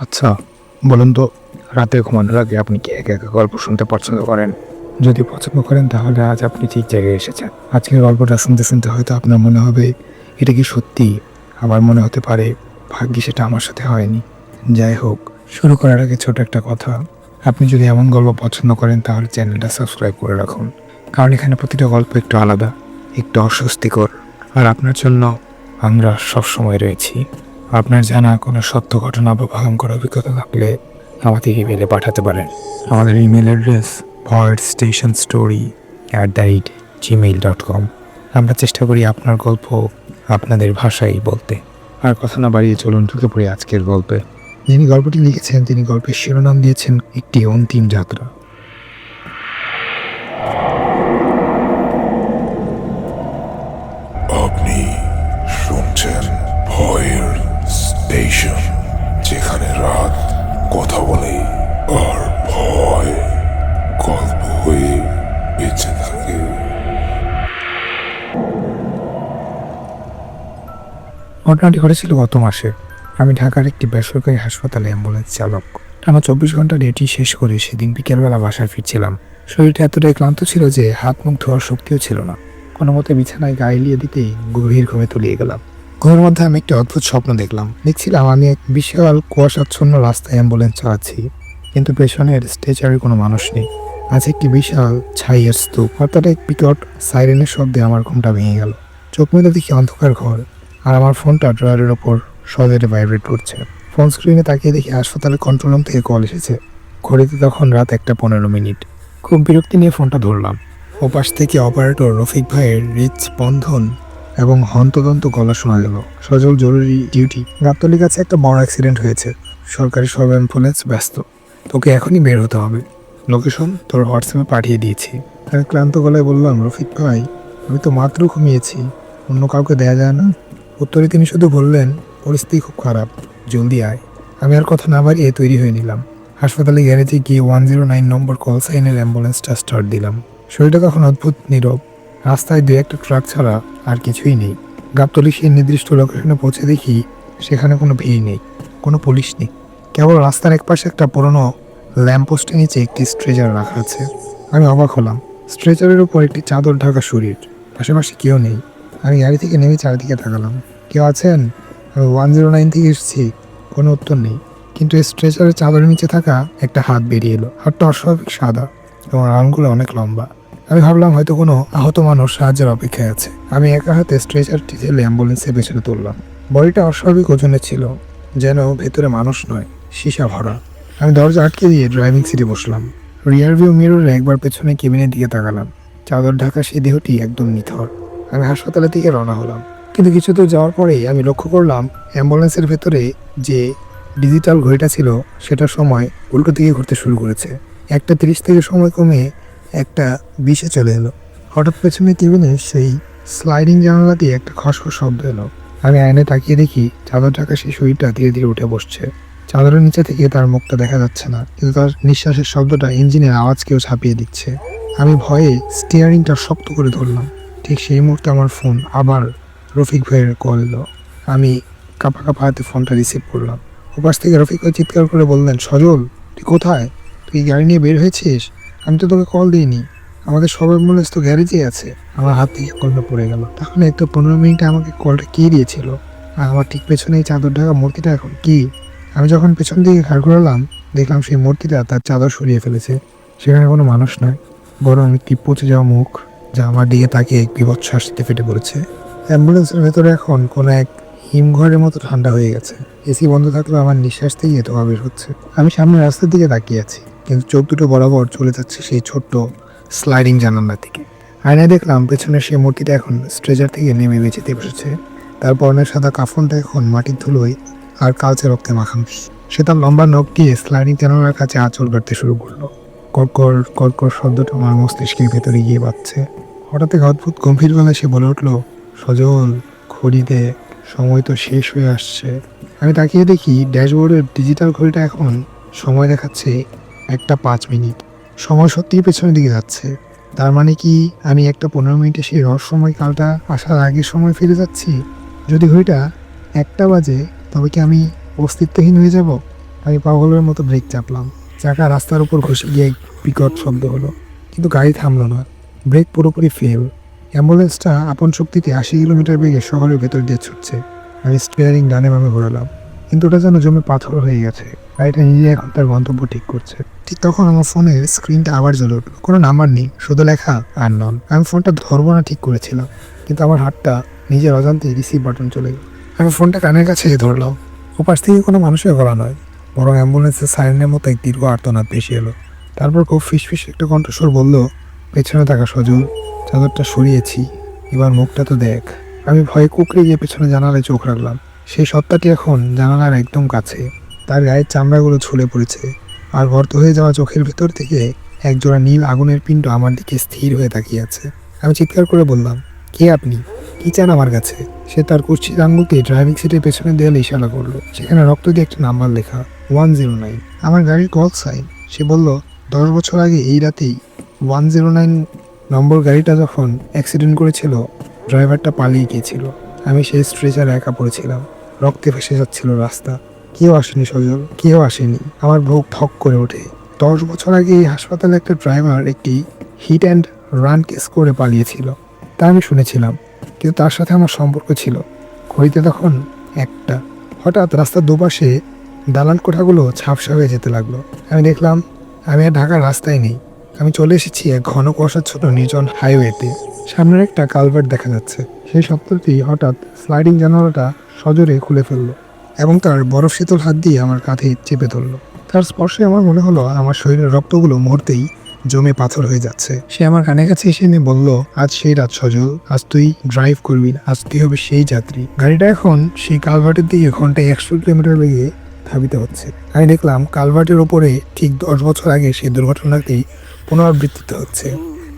আচ্ছা, বলুন তো, রাতে ঘুমানোর আগে আপনি কি একা একা গল্প শুনতে পছন্দ করেন? যদি পছন্দ করেন তাহলে আজ আপনি ঠিক জায়গায় এসেছেন। আজকের গল্পটা শুনতে শুনতে হয়তো আপনার মনে হবে এটা কি সত্যি? আবার মনে হতে পারে ভাগ্যিস সেটা আমার সাথে হয়নি। যাই হোক, শুরু করার আগে ছোট একটা কথা। আপনি যদি এমন গল্প পছন্দ করেন তাহলে চ্যানেলটা সাবস্ক্রাইব করে রাখুন, কারণ এখানে প্রতিটা গল্প একটু আলাদা, একটু অস্বস্তিকর। আর আপনার জন্য আমরা সবসময় রয়েছি। আপনার জানা কোনো সত্য ঘটনা বা ভয়ঙ্কর অভিজ্ঞতা থাকলে আমাদের ইমেলে পাঠাতে পারেন। আমাদের ইমেল অ্যাড্রেস voidstationstory@gmail.com। আমরা চেষ্টা করি আপনার গল্প আপনাদের ভাষায় বলতে। আর কথা না বাড়িয়ে চলুন ঢুকে পড়ি আজকের গল্পে। যিনি গল্পটি লিখেছেন তিনি গল্পের শিরোনাম দিয়েছেন একটি অন্তিম যাত্রা। আপনি শুনছেন ভয়ের স্টেশন, যেখানে রাত কথা বলে আর ভয় গল্প হয়ে বেঁচে থাকে। ঘটনাটি ঘটেছিল গত মাসে। আমি ঢাকার একটি বেসরকারি হাসপাতালে অ্যাম্বুলেন্স চালক। টানা 24 ঘন্টা ডিউটি শেষ করে সেদিন বিকেলবেলা বাসায় ফিরছিলাম। শরীরটা এতটাই ক্লান্ত ছিল যে হাত মুখ ধোয়ার শক্তিও ছিল না। কোনো মতে বিছানায় গা এলিয়ে দিতেই গভীর ঘুমে তলিয়ে গেলাম। ঘুমের মধ্যে আমি একটি অদ্ভুত স্বপ্ন দেখছিলাম আমি এক বিশাল কুয়াশাচ্ছন্ন রাস্তায় অ্যাম্বুলেন্স চালাচ্ছি, কিন্তু পেছনের স্ট্রেচারে কোনো মানুষ নেই। আছে একটি বিশাল ছাইয়ের স্তূপ। হঠাৎ এক বিকট সাইরেনের শব্দে আমার ঘুমটা ভেঙে গেল। চোখ মেলে দেখি অন্ধকার ঘর, আর আমার ফোনটা ড্রয়ারের ওপর সজোরে ভাইব্রেট করছে। ফোন স্ক্রিনে তাকিয়ে দেখি হাসপাতালের কন্ট্রোল রুম থেকে কল এসেছে। ঘড়িতে তখন রাত 1:15। খুব বিরক্তি নিয়ে ফোনটা ধরলাম। ওপাশ থেকে অপারেটর রফিক ভাইয়ের রিচ বন্ধন এবং হন্তদন্ত গলা শোনা গেল। সজল, জরুরি ডিউটি। গাবতলীর কাছে একটা বড় অ্যাক্সিডেন্ট হয়েছে। সরকারি সব অ্যাম্বুলেন্স ব্যস্ত। তোকে এখনই বের হতে হবে। লোকেশন তোর হোয়াটসঅ্যাপে পাঠিয়ে দিয়েছি। আমি ক্লান্ত গলায় বললাম, রফিক ভাই, আমি তো মাত্র ঘুমিয়েছি, অন্য কাউকে দেয়া যায় না? উত্তরে তিনি শুধু বললেন, পরিস্থিতি খুব খারাপ, জলদি আয়। আমি আর কথা না বাড়িয়ে তৈরি হয়ে নিলাম। হাসপাতালে গ্যারেজে গিয়ে 109 নম্বর কল সাইনের অ্যাম্বুলেন্সটা স্টার্ট দিলাম। শরীরটা তখন অদ্ভুত নীরব। রাস্তায় 2-1টা ট্রাক ছাড়া আর কিছুই নেই। গাবতলী সেই নির্দিষ্ট লোকেশনে পৌঁছে দেখি সেখানে কোনো ভিড় নেই, কোনো পুলিশ নেই। কেবল রাস্তার একপাশে একটা পুরনো ল্যাম্পপোস্টের নিচে একটি স্ট্রেচার রাখা আছে। আমি অবাক হলাম। স্ট্রেচারের উপর একটি চাদর ঢাকা শরীর, পাশাপাশি কেউ নেই। আমি গাড়ি থেকে নেমে চারিদিকে তাকালাম। কেউ আছেন? আমি 109 থেকে এসেছি। কোনো উত্তর নেই। কিন্তু স্ট্রেচারের চাদরের নিচে থাকা একটা হাত বেরিয়ে এলো। হাতটা অস্বাভাবিক সাদা এবং আঙুলগুলো অনেক লম্বা। আমি ভাবলাম হয়তো কোনো আহত মানুষ সাহায্যের অপেক্ষায় আছে। আমি একা হাতে স্ট্রেচারটি ঠেলে অ্যাম্বুলেন্সের পেছনে তুললাম। বডিটা অস্বাভাবিক ওজনে ছিল, যেন ভেতরে মানুষ নয়, সীসা ভরা। আমি দরজা আটকে দিয়ে ড্রাইভিং সিটে বসলাম। রিয়ার ভিউ মিররে একবার পেছনে কেবিনের দিকে তাকালাম। চাদর ঢাকা সেই দেহটি একদম নিথর। আমি হাসপাতালের দিকে রওনা হলাম। কিন্তু কিছু দূর যাওয়ার পরেই আমি লক্ষ্য করলাম অ্যাম্বুলেন্সের ভেতরে যে ডিজিটাল ঘড়িটা ছিল সেটার সময় উল্টো দিকে ঘুরতে শুরু করেছে। 1:30 থেকে সময় কমে 1:20 চলে এলো। হঠাৎ পেছনে কেবিনে সেই স্লাইডিং জানালা দিয়ে একটা খসখস শব্দ এলো। আমি আয়নায় তাকিয়ে দেখি চাদর ঢাকা সেই শরীরটা ধীরে ধীরে উঠে বসছে। চাদরের নিচে থেকে তার মুখটা দেখা যাচ্ছে না, কিন্তু তার নিঃশ্বাসের শব্দটা ইঞ্জিনের আওয়াজকেও ছাপিয়ে দিচ্ছে। আমি ভয়ে স্টিয়ারিংটা শক্ত করে ধরলাম। ঠিক সেই মুহূর্তে আমার ফোন আবার রফিক ভাইয়ের কল এলো। আমি কাঁপা কাঁপা হাতে ফোনটা রিসিভ করলাম। ওপাশ থেকে রফিক ভাই চিৎকার করে বললেন, সজল, তুই কোথায়? তুই গাড়ি নিয়ে বের হয়েছিস? আমি তো তোকে কল দিইনি। আমাদের সব অ্যাম্বুলেন্স তো গ্যারেজেই আছে। আমার হাত থেকে কলটা পড়ে গেল। তখন একটু 15 মিনিটে আমাকে কলটা কে দিয়েছিল? আর আমার ঠিক পেছনে এই চাদর ঢাকা মূর্তিটা এখন কি? আমি যখন পেছন দিকে ঘাড় ঘোরালাম, দেখলাম সেই মূর্তিটা তার চাদর সরিয়ে ফেলেছে। সেখানে কোনো মানুষ নয়, বরং একটি পচে যাওয়া মুখ, যা আমার দিকে তাকিয়ে এক বীভৎস হাসিতে ফেটে পড়েছে। অ্যাম্বুলেন্সের ভেতরে এখন কোনো এক হিমঘরের মতো ঠান্ডা হয়ে গেছে। এসি বন্ধ থাকলেও আমার নিঃশ্বাস থেকে ধোঁয়া বের হচ্ছে। আমি সামনের রাস্তার দিকে তাকিয়ে আছি, কিন্তু চোখ দুটো বরাবর চলে যাচ্ছে সেই ছোট্ট স্লাইডিং জানালার দিকে। আয়নায় দেখলাম পেছনের সেই মূর্তিটা এখন স্ট্রেচার থেকে নেমে বেঁচেতে বসেছে। তার পরনের সাদা কাফনটা এখন মাটির ধুলোয় আর কালচে রক্তে মাখানো। সে তার লম্বা নখ দিয়ে স্লাইডিং জানালার কাছে আঁচড় কাটতে শুরু করলো। কড়কড় কড়কড় শব্দটা আমার মস্তিষ্কের ভেতরে গিয়ে বাজছে। হঠাৎ এক অদ্ভুত গম্ভীর গলায় সে বলে উঠল, সজল, ঘড়িতে সময় তো শেষ হয়ে আসছে। আমি তাকিয়ে দেখি ড্যাশবোর্ডের ডিজিটাল ঘড়িটা এখন সময় দেখাচ্ছে 1:05। সময় সত্যিই পেছনের দিকে যাচ্ছে। তার মানে কি আমি 1:15 সেই রহস্যময় কালটা আসার আগের সময় ফিরে যাচ্ছি? যদি ঘড়িটা 1টা বাজে, তবে কি আমি অস্তিত্বহীন হয়ে যাব? আমি পাগলের মতো ব্রেক চাপলাম। চাকা রাস্তার উপর ঘষে গিয়ে বিকট শব্দ হলো, কিন্তু গাড়ি থামলো না। ব্রেক পুরোপুরি ফেল। অ্যাম্বুলেন্সটা আপন শক্তিতে 80 কিলোমিটার বেগে শহরের ভেতর দিয়ে ছুটছে। আমি স্টিয়ারিং ডানে বামে ঘোরালাম, কিন্তু ওটা যেন জমে পাথর হয়ে গেছে। গাড়িটা নিজে এখন তার গন্তব্য ঠিক করছে। ঠিক তখন আমার ফোনের স্ক্রিনটা আবার জ্বলে উঠলো। কোনো নাম্বার নেই, শুধু লেখা আর নন। আমি ফোনটা ধরবো না ঠিক করেছিলাম, কিন্তু আমার হাতটা নিজের অজান্তে রিসিভ বাটন চলে গেল। আমি ফোনটা কানের কাছে ধরলাম। ওপাশ থেকে কোনো মানুষের গলা নয়, বরং অ্যাম্বুলেন্সের সাইরেনের মতো এক দীর্ঘ আর্তনাদ ভেসে এলো। তারপর খুব ফিসফিস একটা কণ্ঠস্বর বলল, পেছনে থাকা সজল, চাদরটা সরিয়েছি, এবার মুখটা তো দেখ। আমি ভয়ে কুকড়ে গিয়ে পেছনে জানালায় চোখ রাখলাম। সেই সত্তাটি এখন জানালার একদম কাছে। তার গায়ের চামড়াগুলো ঝুলে পড়েছে, আর গর্ত হয়ে যাওয়া চোখের ভেতর থেকে একজোড়া নীল আগুনের পিণ্ড আমার দিকে স্থির হয়ে তাকিয়ে আছে। আমি চিৎকার করে বললাম, কে আপনি? কি চান আমার কাছে? সে তার কুচ্ছিত আঙুলকে ড্রাইভিং সিটের পেছনের দেয়ালে ইশারা করলো। সেখানে রক্ত দিয়ে একটা নাম্বার লেখা, 109। আমার গাড়ির কল সাইন। সে বলল, 10 বছর আগে এই রাতেই 109 নম্বর গাড়িটা যখন অ্যাক্সিডেন্ট করেছিল, ড্রাইভারটা পালিয়ে গিয়েছিল। আমি সেই স্ট্রেচারে একা পড়েছিলাম, রক্তে ভেসে যাচ্ছিল রাস্তা। কেউ আসেনি সজল, কেউ আসেনি। আমার বুক ঠক করে ওঠে। 10 বছর আগে এই হাসপাতালে একটা ড্রাইভার একটি হিট অ্যান্ড রান কেস করে পালিয়েছিল, তা আমি শুনেছিলাম, কিন্তু তার সাথে আমার সম্পর্ক ছিল। ঘড়িতে তখন 1টা। হঠাৎ রাস্তার দুপাশে দালান কোঠাগুলো ঝাপসা হয়ে যেতে লাগলো। আমি দেখলাম আমি আর ঢাকার রাস্তায় নেই। আমি চলে এসেছি এক ঘন কুয়াশাচ্ছন্ন নির্জন হাইওয়েতে। সামনের একটা কালভার্ট দেখা যাচ্ছে। সেই সপ্তাহটি হঠাৎ স্লাইডিং জানালাটা সজোরে খুলে ফেললো এবং তার বরফ শীতল হাত দিয়ে আমার কাঁধে চেপে ধরলো। তার স্পর্শে আমার মনে হলো আমার শরীরের রক্তগুলো মুহূর্তেই জমে পাথর হয়ে যাচ্ছে। সে আমার কানের কাছে এসে নিয়ে বলল, আজ সেই রাত সজল, আজ তুই ড্রাইভ করবি না, আজ তুই হবে সেই যাত্রী। গাড়িটা এখন সেই কালভার্টের দিকে ঘন্টায় 100 কিলোমিটার বেগে ধাবিত হচ্ছে। আমি দেখলাম কালভার্টের ওপরে ঠিক 10 বছর আগে সেই দুর্ঘটনাটি পুনরাবৃত্তিত হচ্ছে।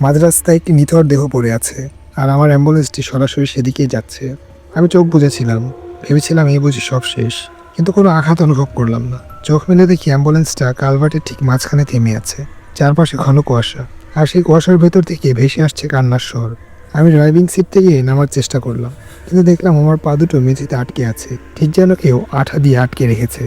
মাঝ রাস্তায় একটি নিথর দেহ পড়ে আছে, আর আমার অ্যাম্বুলেন্সটি সরাসরি সেদিকেই যাচ্ছে। আমি চোখ বুজেছিলাম, ভেবেছিলাম এই বুঝি সব শেষ, কিন্তু কোনো আঘাত অনুভব করলাম না। চোখ মেলে দেখি অ্যাম্বুলেন্সটা কালভার্টের ঠিক মাঝখানে থেমে আছে। চারপাশে ঘন কুয়াশা, আর সেই কুয়াশার ভেতর থেকে ভেসে আসছে কান্নার স্বর। আমি ড্রাইভিং সিট থেকে নামার চেষ্টা করলাম, কিন্তু দেখলাম আমার পা দুটো মেঝেতে আটকে আছে, ঠিক যেন কেউ আঠা দিয়ে আটকে রেখেছে।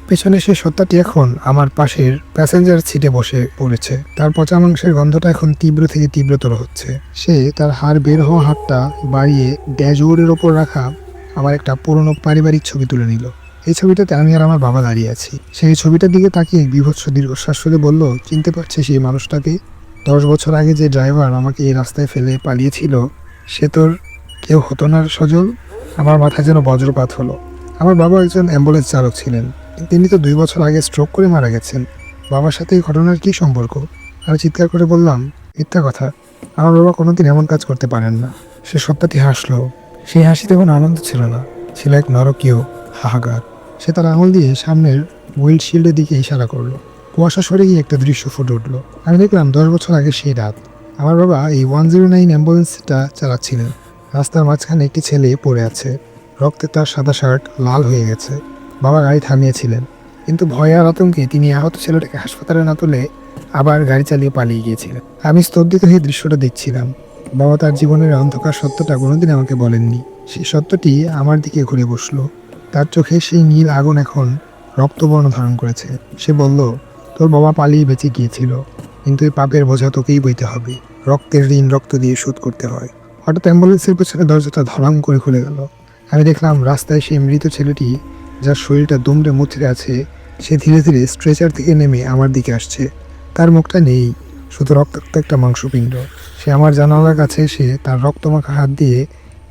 পেছনে সে সত্তাটি এখন আমার পাশের প্যাসেঞ্জার সিটে বসে পড়েছে। তার পচা মাংসের গন্ধটা এখন তীব্র থেকে তীব্রতর হচ্ছে। সে তার হাড় বের হওয়া হাতটা বাড়িয়ে ড্যাশবোর্ডের ওপর রাখা আমার একটা পুরনো পারিবারিক ছবি তুলে নিল। এই ছবিটাতে আমি আর আমার বাবা দাঁড়িয়ে আছি। সেই ছবিটার দিকে তাকিয়ে বিভৎস দীর্ঘশ্বাস ফেলে বলল, চিনতে পারছে সেই মানুষটাকে? 10 বছর আগে যে ড্রাইভার আমাকে এই রাস্তায় ফেলে পালিয়েছিল, সে তোর কেউ হতো না সজল? আমার মাথায় যেন বজ্রপাত হলো। আমার বাবা একজন অ্যাম্বুলেন্স চালক ছিলেন, তিনি তো 2 বছর আগে স্ট্রোক করে মারা গেছেন। বাবার সাথে এই ঘটনার কী সম্পর্ক? আমি চিৎকার করে বললাম, মিথ্যা কথা, আমার বাবা কোনোদিন এমন কাজ করতে পারেন না। সে সত্তাটি হাসলো। সেই হাসিতে কোনো আনন্দ ছিল না, ছিল এক নরকীয় হাহাকার। সে তার আঙুল দিয়ে সামনের উইন্ডশিল্ডের দিকে ইশারা করলো। কুয়াশা সরে গিয়ে একটা দৃশ্য ফুটে উঠলো। আমি দেখলাম 10 বছর আগে সেই রাত আমার বাবা এই 109 অ্যাম্বুলেন্সটা চালাচ্ছিলেন। রাস্তার মাঝখানে একটি ছেলে পড়ে আছে, রক্তে তার সাদা শার্ট লাল হয়ে গেছে। বাবা গাড়ি থামিয়েছিলেন, কিন্তু ভয় আর আতঙ্কে তিনি আহত ছেলেটাকে হাসপাতালে না তুলে আবার গাড়ি চালিয়ে পালিয়ে গিয়েছিলেন। আমি স্তব্ধিত হয়ে দৃশ্যটা দেখছিলাম। বাবা তার জীবনের অন্ধকার সত্যটা কোনোদিন আমাকে বলেননি। সেই সত্যটি আমার দিকে ঘুরে বসলো। তার চোখে সেই নীল আগুন এখন রক্তবর্ণ ধারণ করেছে। সে বলল, তোর বাবা পালিয়ে বেঁচে গিয়েছিল, কিন্তু এই পাপের বোঝা তোকেই বইতে হবে। রক্তের ঋণ রক্ত দিয়ে শোধ করতে হয়। হঠাৎ অ্যাম্বুলেন্সের পেছনে দরজাটা ধরাম করে খুলে গেল। আমি দেখলাম রাস্তায় সেই মৃত ছেলেটি, যার শরীরটা দুমড়ে মুচড়ে আছে, সে ধীরে ধীরে স্ট্রেচার থেকে নেমে আমার দিকে আসছে। তার মুখটা নেই, শুধু রক্তাক্ত একটা মাংসপিণ্ড। সে আমার জানালার কাছে এসে তার রক্তমাখা হাত দিয়ে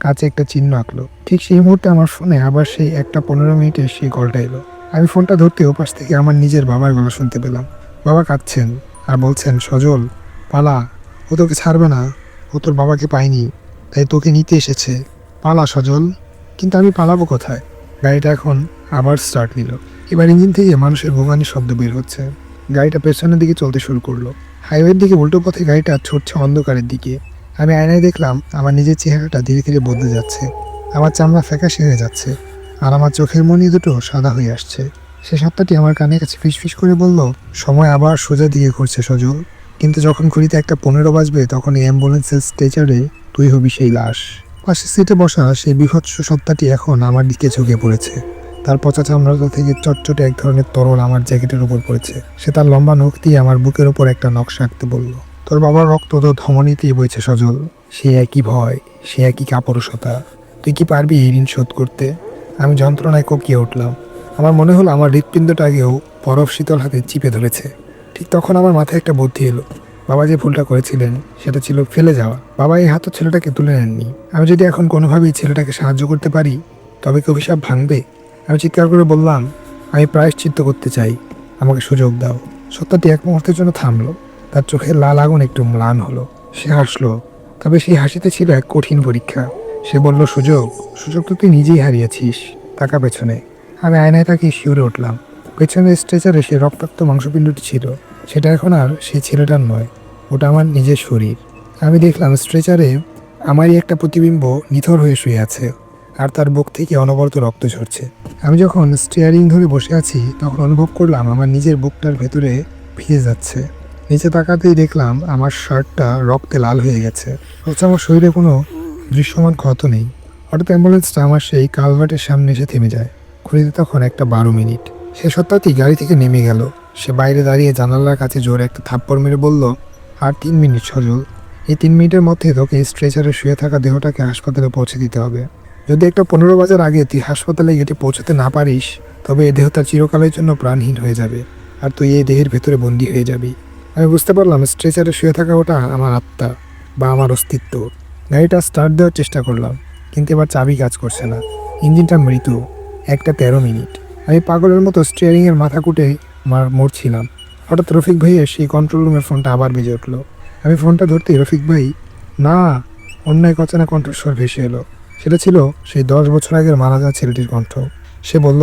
কাছে একটা চিহ্ন আঁকলো। ঠিক সেই মুহূর্তে আমার ফোনে আবার সেই 1:15 সেই কলটা এলো। আমি ফোনটা ধরতে ওপাশ থেকে আমার নিজের বাবার গলা শুনতে পেলাম। বাবা কাঁদছেন আর বলছেন, সজল পালা, ও তোকে ছাড়বে না, ও তোর বাবাকে পায়নি, তাই তোকে নিতে এসেছে, পালা সজল। কিন্তু আমি পালাবো কোথায়? গাড়িটা এখন আবার স্টার্ট নিল। এবার ইঞ্জিন থেকে মানুষের ভোগানির শব্দ বের হচ্ছে। গাড়িটা পেছনের দিকে চলতে শুরু করলো। হাইওয়ের দিকে উল্টো পথে গাড়িটা ছুটছে অন্ধকারের দিকে। আমি আয়নায় দেখলাম আমার নিজের চেহারাটা ধীরে ধীরে বদলে যাচ্ছে। আমার চামড়া ফ্যাকাশে হয়ে যাচ্ছে, আর আমার চোখের মনি দুটো সাদা হয়ে আসছে। সে সত্তাটি আমার কানের কাছে ফিসফিস করে বলল, সময় আবার সোজা দিকে ঘুরছে সজল, কিন্তু যখন ঘড়িতে 1:15 বাজবে, তখন এই অ্যাম্বুলেন্সের স্ট্রেচারে তুই হবি সেই লাশ। পাশের সিটে বসা সেই বিভৎস সত্তাটি এখন আমার দিকে ঝুঁকে পড়েছে। তার পচা চামড়া থেকে চটচটে এক ধরনের তরল আমার জ্যাকেটের উপর পড়েছে। সে তার লম্বা নখ দিয়ে আমার বুকের উপর একটা নকশা আঁকতে বলল। তোর বাবার রক্ত তো ধমনীতেই বইছে সজল। সে একই ভয়, সে একই কাপুরুষতা। তুই কি পারবি এই ঋণ শোধ করতে? আমি যন্ত্রণায় কোকিয়ে উঠলাম। আমার মনে হলো আমার হৃৎপিণ্ডটাকেও বরফ শীতল হাতে চিপে ধরেছে। ঠিক তখন আমার মাথায় একটা বুদ্ধি এলো। বাবা যে ভুলটা করেছিলেন সেটা ছিল ফেলে যাওয়া। বাবা এই হাতে ছেলেটাকে তুলে নেননি। আমি যদি এখন কোনোভাবেই ছেলেটাকে সাহায্য করতে পারি তবে কি অভিশাপ ভাঙবে? আমি চিৎকার করে বললাম, আমি প্রায়শ্চিত্ত করতে চাই, আমাকে সুযোগ দাও। সত্তাটি এক মুহূর্তের জন্য থামলো। তার চোখের লাল আগুন একটু ম্লান হলো। সে হাসলো, তবে সেই হাসিতে ছিল এক কঠিন পরীক্ষা। সে বলল, সুযোগ? সুযোগ তো তুই নিজেই হারিয়েছিস। তাকা পেছনে। আমি আয়নায় তাকে শিউরে উঠলাম। পেছনে স্ট্রেচারে সে রক্তাক্ত মাংসপিণ্ডটি ছিল। সেটা এখন আর সেই ছেলেটার নয়, ওটা আমার নিজের শরীর। আমি দেখলাম স্ট্রেচারে আমারই একটা প্রতিবিম্ব নিথর হয়ে শুয়ে আছে, আর তার বুক থেকে অনবরত রক্ত ঝরছে। আমি যখন স্টিয়ারিং ধরে বসে আছি তখন অনুভব করলাম আমার নিজের বুকটার ভেতরে ভিজে যাচ্ছে। নিচে তাকাতেই দেখলাম আমার শার্টটা রক্তে লাল হয়ে গেছে, অথচ আমার শরীরে কোনো দৃশ্যমান ক্ষত নেই। হঠাৎ অ্যাম্বুলেন্সটা আমার সেই কালভার্টের সামনে এসে থেমে যায়। ঘড়িতে তখন 1:12। সে সত্ত্বেই গাড়ি থেকে নেমে গেল। সে বাইরে দাঁড়িয়ে জানালার কাছে জোরে একটা থাপ্পড় মেরে বলল, আর 3 মিনিট সজল। এই 3 মিনিটের মধ্যে তোকে স্ট্রেচারে শুয়ে থাকা দেহটাকে হাসপাতালে পৌঁছে দিতে হবে। যদি একটা 15 বাজার আগে তুই হাসপাতালে গেটে পৌঁছাতে না পারিস তবে এই দেহটা চিরকালের জন্য প্রাণহীন হয়ে যাবে, আর তুই এই দেহের ভেতরে বন্দী হয়ে যাবি। আমি বুঝতে পারলাম স্ট্রেচারে শুয়ে থাকা ওটা আমার আত্মা বা আমার অস্তিত্ব। গাড়িটা স্টার্ট দেওয়ার চেষ্টা করলাম, কিন্তু এবার চাবি কাজ করছে না। ইঞ্জিনটা মৃত। 1:13। আমি পাগলের মতো স্টিয়ারিংয়ের মাথা কুটে মরছিলাম। হঠাৎ রফিক ভাইয়ের সেই কন্ট্রোল রুমের ফোনটা আবার বেজে উঠলো। আমি ফোনটা ধরতেই রফিক ভাই না অন্যায় কচনা কণ্ঠস্বর ভেসে এলো। সেটা ছিল সেই 10 বছর আগের মারা যাওয়া ছেলেটির কণ্ঠ। সে বলল,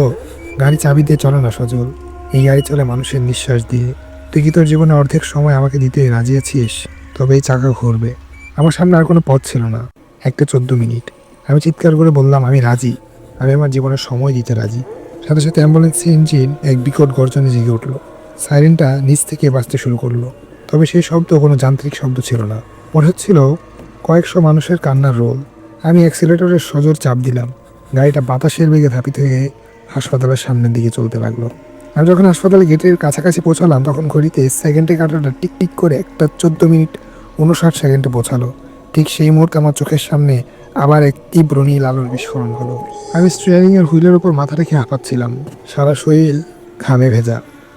গাড়ি চাবি দিয়ে চলে না সজল, এই গাড়ি চলে মানুষের নিঃশ্বাস দিয়ে। তুই কি তোর জীবনে অর্ধেক সময় আমাকে দিতে রাজি আছিস? তবে এই চাকা ঘুরবে। আমার সামনে আর কোনো পথ ছিল না। 1:14। আমি চিৎকার করে বললাম, আমি রাজি, আমি আমার জীবনের সময় দিতে রাজি। সাথে সাথে অ্যাম্বুলেন্সের ইঞ্জিন এক বিকট গর্জনে জেগে উঠলো। সাইরেনটা নিচ থেকে বাজতে শুরু করলো। তবে সেই শব্দ কোনো যান্ত্রিক শব্দ ছিল না, মনে হচ্ছিল কয়েকশো মানুষের কান্নার রোল। আমি অ্যাক্সিলারেটরের সজোর চাপ দিলাম। গাড়িটা বাতাসের বেগে ধাপিত হয়ে হাসপাতালের সামনের দিকে চলতে লাগলো। আমি যখন হাসপাতালের গেটের কাছাকাছি পৌঁছালাম তখন ঘড়িতে সেকেন্ডে কাটাটা টিকটিক করে 1:14 পৌঁছালো। ঠিক সেই মুহূর্তে আমার চোখের সামনে আবার এক তীব্র নীল আলোর বিস্ফোরণ হলো। আমি স্টিয়ারিংয়ের হুইলের উপর মাথা রেখে হাঁপাচ্ছিলাম, সারা শরীর ঘামে ভেজা।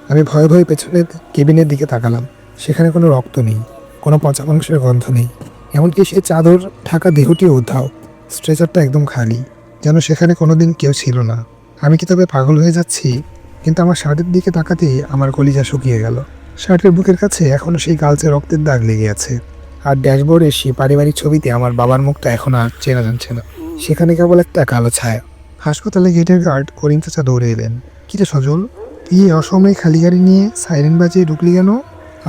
আমি ভয়ে ভয়ে পেছনের কেবিনের দিকে তাকালাম। সেখানে কোনো রক্ত নেই, কোনো পচা মাংসের গন্ধ নেই, এমনকি সে চাদর ঢাকা দেহটিও উধাও। স্ট্রেচারটা একদম খালি, যেন সেখানে কোনোদিন কেউ ছিল না। আমি কি তবে পাগল হয়ে যাচ্ছি? কিন্তু আমার শার্টের দিকে তাকাতেই আমার কলিজা শুকিয়ে গেল। শার্টের বুকের কাছে এখনও সেই কালচে রক্তের দাগ লেগে আছে, আর ড্যাশবোর্ডের সেই পারিবারিক ছবিতে আমার বাবার মুখটা এখন আর চেনা যাচ্ছে না। সেখানে কেবল একটা কালো ছায়া। হাসপাতালে গেটের গার্ড করিম চাচা দৌড়ে এলেন। কী রে সজল, তুই এই অসময়ে খালি গাড়ি নিয়ে সাইরেন বাজিয়ে ঢুকলি কেন?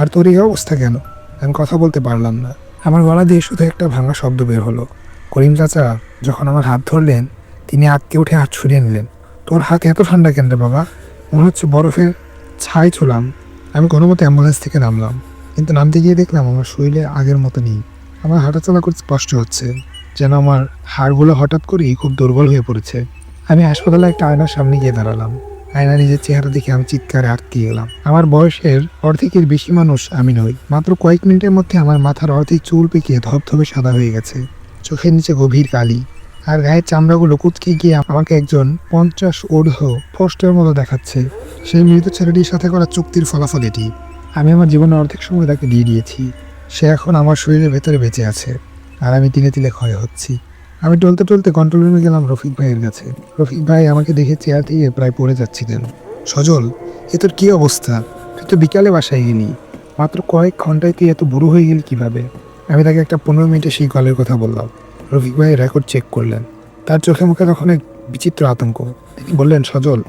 আর তোর এই অবস্থা কেন? আমি কথা বলতে পারলাম না। আমার গলা দিয়ে শুধু একটা ভাঙা শব্দ বের হলো। করিম চাচা যখন আমার হাত ধরলেন তিনি আটকে উঠে হাত ছুড়িয়ে নিলেন। তোর হাত এত ঠান্ডা কেন রে বাবা? মনে হচ্ছে বরফের ছাই ছোলাম। আমি কোনো মতে অ্যাম্বুলেন্স থেকে নামলাম, কিন্তু নামতে গিয়ে দেখলাম আমার শরীরে আগের মতো নেই। আমার হাঁটাচলা করতে কষ্ট হচ্ছে, যেন আমার হাড়গুলো হঠাৎ করেই খুব দুর্বল হয়ে পড়েছে। আমি হাসপাতালে একটা আয়নার সামনে গিয়ে দাঁড়ালাম। আয়না নিজের চেহারা দেখে আমি চিৎকারে আটকে গেলাম। আমার বয়সের অর্ধেকের বেশি মানুষ আমি নই। মাত্র কয়েক মিনিটের মধ্যে আমার মাথার অর্ধেক চুল পেকে ধবধবে সাদা হয়ে গেছে, চোখের নিচে গভীর কালি, আর গায়ের চামড়াগুলো কুঁচকে গিয়ে আমাকে একজন 50 ঊর্ধ্ব ফস্টের মতো দেখাচ্ছে। সেই মৃত ছেলেটির সাথে করা চুক্তির ফলাফল এটি। আমি আমার জীবনের অর্ধেক সময় তাকে দিয়ে দিয়েছি। সে এখন আমার শরীরের ভেতরে বেঁচে আছে, আর আমি তিলে তিলে ক্ষয় হচ্ছি। আমি টলতে টলতে কন্ট্রোল রুমে গেলাম রফিক ভাইয়ের কাছে। রফিক ভাই আমাকে দেখে চেয়ার থেকে প্রায় পড়ে যাচ্ছিলেন। সজল, এ তোর কী অবস্থা? তুই তো বিকালে বাসায় গেলি, মাত্র কয়েক ঘন্টায় তুই এত বুড়ো হয়ে গেলি কীভাবে? আমি তাকে একটা 15 মিনিটে সেই কলের কথা বললাম। রফিক ভাই রেকর্ড চেক করলেন। তার চোখে মুখে তখন এক বিচিত্র আতঙ্ক। তিনি বললেন, সজল,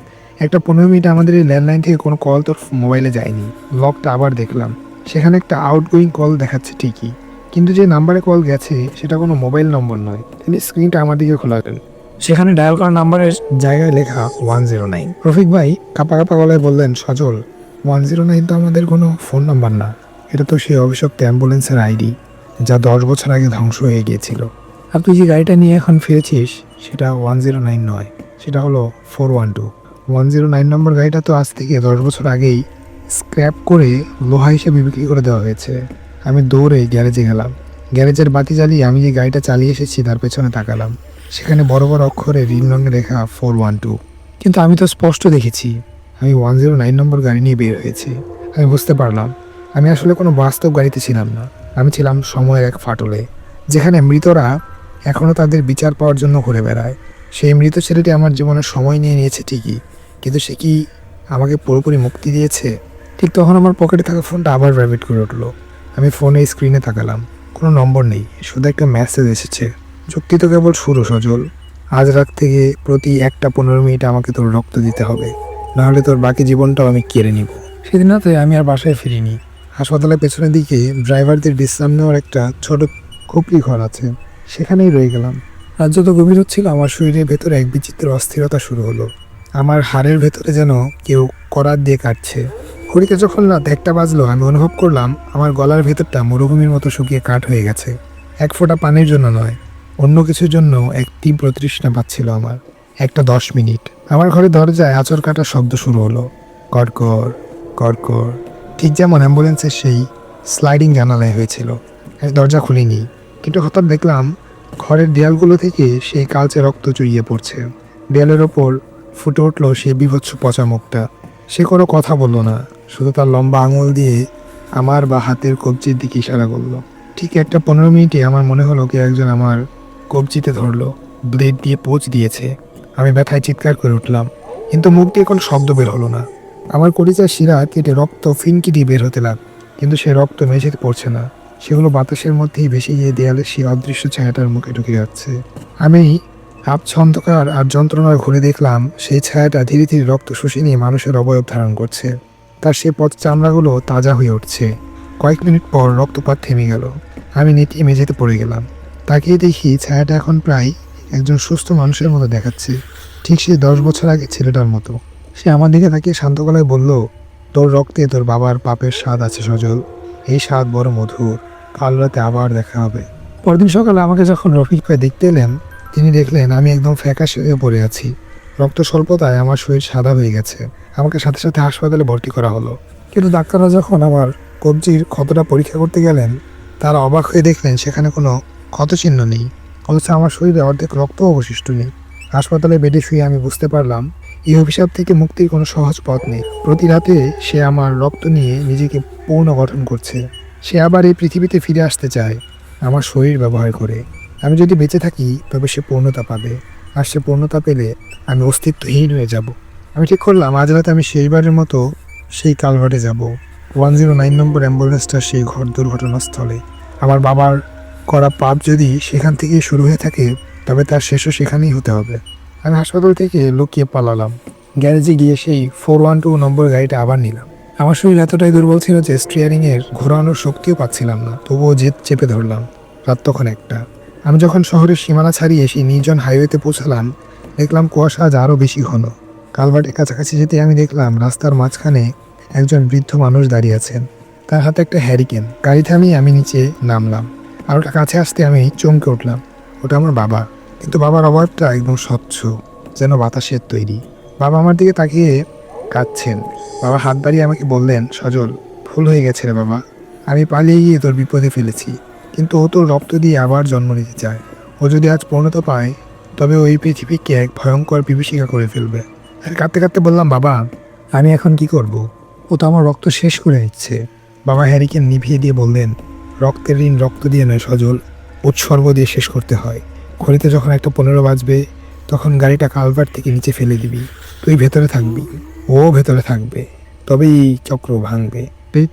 একটা 15 মিনিট আমাদের এই ল্যান্ডলাইন থেকে কোনো কল তোর মোবাইলে যায়নি। লকটা আবার দেখলাম, সেখানে একটা আউটগোয়িং কল দেখাচ্ছে ঠিকই, কিন্তু যে নাম্বারে কল গেছে সেটা কোনো মোবাইল নম্বর নয়। তিনি স্ক্রিনটা আমার দিকে খোলালেন। সেখানে ডায়াল করা নাম্বারের জায়গায় লেখা 109। রফিক ভাই কাঁপা কাঁপা গলায় বললেন, সজল, 109 তো আমাদের কোনো ফোন নাম্বার না, এটা তো সেই অভিশপ্ত অ্যাম্বুলেন্সের আইডি, যা 10 বছর আগে ধ্বংস হয়ে গিয়েছিল। আর তুই যে গাড়িটা নিয়ে এখন ফিরেছিস সেটা 109 নয়, সেটা হলো 412। 109 নম্বর গাড়িটা তো আজ থেকে 10 বছর আগেই স্ক্র্যাপ করে লোহা হিসেবে বিক্রি করে দেওয়া হয়েছে। আমি দৌড়ে গ্যারেজে গেলাম। গ্যারেজের বাতি জ্বালিয়ে আমি যে গাড়িটা চালিয়ে এসেছি তার পেছনে তাকালাম। সেখানে বড় বড় অক্ষরে নীল রঙে লেখা 412। কিন্তু আমি তো স্পষ্ট দেখেছি আমি 109 নম্বর গাড়ি নিয়ে বের হয়েছি। আমি বুঝতে পারলাম আমি আসলে কোনো বাস্তব গাড়িতে ছিলাম না, আমি ছিলাম সময়ের এক ফাটলে, যেখানে মৃতরা এখনও তাদের বিচার পাওয়ার জন্য ঘুরে বেড়ায়। সেই মৃত ছেলেটি আমার জীবনের সময় নিয়ে নিয়েছে ঠিকই, কিন্তু সে কি আমাকে পুরোপুরি মুক্তি দিয়েছে? ঠিক তখন আমার পকেটে থাকা ফোনটা আবার ভাইব্রেট করে উঠলো। আমি ফোনে স্ক্রিনে তাকালাম, কোনো নম্বর নেই, শুধু একটা মেসেজ এসেছে। চুক্তি তো কেবল শুরু সজল। আজ রাত থেকে প্রতি 1টা 15 মিনিট আমাকে তোর রক্ত দিতে হবে, নাহলে তোর বাকি জীবনটাও আমি কেড়ে নিব। সেদিন রাতে আমি আর বাসায় ফিরিনি। হাসপাতালের পেছনের দিকে ড্রাইভারদের বিশ্রাম নেওয়ার একটা ছোট খুপড়ি ঘর আছে, সেখানেই রয়ে গেলাম। রাত যত গভীর হচ্ছিল আমার শরীরের ভেতরে এক বিচিত্র অস্থিরতা শুরু হলো। আমার হাড়ের ভেতরে যেন কেউ করাত দিয়ে কাটছে। ঘড়িতে যখন রাত 1টা বাজলো আমি অনুভব করলাম আমার গলার ভেতরটা মরুভূমির মতো শুকিয়ে কাঠ হয়ে গেছে। এক ফোঁটা পানির জন্য নয়, অন্য কিছুর জন্য এক তীব্র তৃষ্ণা পাচ্ছিল আমার। 10 মিনিট আমার ঘরের দরজায় আঁচড় কাটার শব্দ শুরু হলো, কড়কড় কড়কড়, ঠিক যেমন অ্যাম্বুলেন্সের সেই স্লাইডিং জানালায় হয়েছিল। আমি দরজা খুলিনি, কিন্তু হঠাৎ দেখলাম ঘরের দেয়ালগুলো থেকে সেই কালচে রক্ত চুইয়ে পড়ছে। দেয়ালের ওপর ফুটে উঠল সেই বীভৎস পচা মুখটা। সে কোনো কথা বলল না, শুধু তার লম্বা আঙুল দিয়ে আমার বা হাতের কবজির দিকে ইশারা করলো। ঠিক 1টা 15 মিনিটে আমার মনে হলো কেউ একজন আমার কবজিতে ধরলো, ব্লেড দিয়ে পোঁচ দিয়েছে। আমি ব্যথায় চিৎকার করে উঠলাম, কিন্তু মুখ দিয়ে কোনো শব্দ বের হলো না। আমার কলিজার শিরা কেটে রক্ত ফিনকিটি বের হতে লাগ, কিন্তু সে রক্ত মেঝেতে পড়ছে না, সেগুলো বাতাসের মধ্যেই ভেসে গিয়ে দেয়ালের সেই অদৃশ্য ছায়াটার মুখে ঢুকে যাচ্ছে। আমি আবছা অন্ধকার আর যন্ত্রণায় ঘুরে দেখলাম সেই ছায়াটা ধীরে ধীরে রক্ত শুষে নিয়ে মানুষের অবয়ব ধারণ করছে। তার সে পচা চামড়াগুলো তাজা হয়ে উঠছে। কয়েক মিনিট পর রক্তপাত থেমে গেল। আমি নেতিয়ে মেঝেতে পড়ে গেলাম। তাকিয়ে দেখি ছায়াটা এখন প্রায় একজন সুস্থ মানুষের মতো দেখাচ্ছে, ঠিক সে 10 বছর আগে ছেলেটার মতো। সে আমার দিকে তাকিয়ে শান্ত গলায় বলল, তোর রক্তে তোর বাবার পাপের স্বাদ আছে সজল, এই স্বাদ বড় মধুর, কাল রাতে আবার দেখা হবে। পরদিন সকালে আমাকে যখন রফিক ভাই দেখতে এলেন, তিনি দেখলেন আমি একদম ফ্যাকাশে হয়ে পড়ে আছি। রক্ত স্বল্পতায় আমার শরীর সাদা হয়ে গেছে। আমাকে সাথে সাথে হাসপাতালে ভর্তি করা হলো। কিন্তু ডাক্তাররা যখন আমার কবজির ক্ষতটা পরীক্ষা করতে গেলেন, তারা অবাক হয়ে দেখলেন সেখানে কোনো ক্ষতচিহ্ন নেই, অথচ আমার শরীরে অর্ধেক রক্ত অবশিষ্ট নেই। হাসপাতালে বেডে শুয়ে আমি বুঝতে পারলাম এই অভিশাপ থেকে মুক্তির কোনো সহজ পথ নেই। প্রতি রাতে সে আমার রক্ত নিয়ে নিজেকে পুনর্গঠন করছে। সে আবার এই পৃথিবীতে ফিরে আসতে চায় আমার শরীর ব্যবহার করে। আমি যদি বেঁচে থাকি তবে সে পূর্ণতা পাবে, আর সে পূর্ণতা পেলে আমি অস্তিত্বহীন হয়ে যাব। আমি ঠিক করলাম আজ রাতে আমি শেষবারের মতো সেই কালভার্টে যাব, 109 নম্বর অ্যাম্বুলেন্সটার সেই ঘর দুর্ঘটনাস্থলে। আমার বাবার করা পাপ যদি সেখান থেকেই শুরু হয়ে থাকে, তবে তার শেষও সেখানেই হতে হবে। আমি হাসপাতাল থেকে লুকিয়ে পালালাম। গ্যারেজে গিয়ে সেই 412 নম্বর গাড়িটা আবার নিলাম। আমার শরীর এতটাই দুর্বল ছিল যে স্টিয়ারিংয়ের ঘোরানোর শক্তিও পাচ্ছিলাম না, তবুও জেদ চেপে ধরলাম। রাত তখন 1টা। আমি যখন শহরের সীমানা ছাড়িয়ে সেই নির্জন হাইওয়েতে পৌঁছালাম, দেখলাম কুয়াশা আজ আরও বেশি ঘন। কালভার্টের কাছাকাছি যেতে আমি দেখলাম রাস্তার মাঝখানে একজন বৃদ্ধ মানুষ দাঁড়িয়ে আছেন, তার হাতে একটা হ্যারিকেন। গাড়ি থামিয়ে আমি নিচে নামলাম। আর ওটা কাছে আসতে আমি চমকে উঠলাম। ওটা আমার বাবা, কিন্তু বাবার অবয়বটা একদম স্বচ্ছ, যেন বাতাসের তৈরি। বাবা আমার দিকে তাকিয়ে কাঁদছেন। বাবা হাত বাড়িয়ে আমাকে বললেন, সজল, ভুল হয়ে গেছে রে বাবা, আমি পালিয়ে গিয়ে তোর বিপদে ফেলেছি, কিন্তু ও তোর রক্ত দিয়ে আবার জন্ম নিতে চায়। ও যদি আজ পূর্ণতা পায় তবে ওই পৃথিবীকে এক ভয়ঙ্কর বিভীষিকা করে ফেলবে। আর কাঁদতে কাঁদতে বললাম, বাবা আমি এখন কি করব? ও তো আমার রক্ত শেষ করে নিচ্ছে। বাবা হ্যারিকেন নিভিয়ে দিয়ে বললেন, রক্তের ঋণ রক্ত দিয়ে নয় সজল, উৎসর্গ দিয়ে শেষ করতে হয়। ঘড়িতে যখন 1:15 বাজবে তখন গাড়িটা কালভার্ট থেকে নিচে ফেলে দিবি। তুই ভেতরে থাকবি, ও ভেতরে থাকবে, তবেই চক্র ভাঙবে।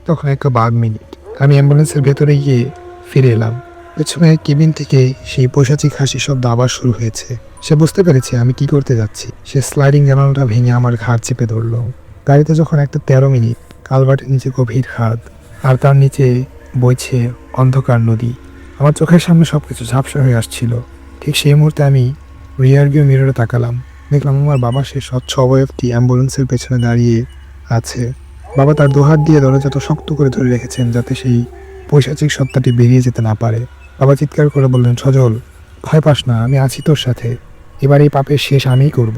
তখন 1:12 আমি অ্যাম্বুলেন্সের ভেতরে গিয়ে ফিরে এলাম। পেছনে কেবিন থেকে সেই পৈশাচিক হাসি শব্দ আবার শুরু হয়েছে। সে বুঝতে পেরেছে আমি কি করতে যাচ্ছি। সে স্লাইডিং জানালাটা ভেঙে আমার ঘাড় চেপে ধরলো। গাড়িতে যখন 1:13, কালভার্টের নিচে গভীর খাদ, আর তার নিচে বইছে অন্ধকার নদী। আমার চোখের সামনে সবকিছু ঝাপসা হয়ে আসছিল। ঠিক সেই মুহূর্তে আমি রিয়ার ভিউ মিররে তাকালাম। দেখলাম আমার বাবা সেই স্বচ্ছ অবয়বটি অ্যাম্বুলেন্সের পেছনে দাঁড়িয়ে আছে। বাবা তার দুহাত দিয়ে দরজাটা শক্ত করে ধরে রেখেছেন, যাতে সেই পৈশাচিক সত্তাটি বেরিয়ে যেতে না পারে। বাবা চিৎকার করে বললেন, সজল, ভয় পাস না, আমি আছি তোর সাথে। এবার এই পাপের শেষ আমিই করব।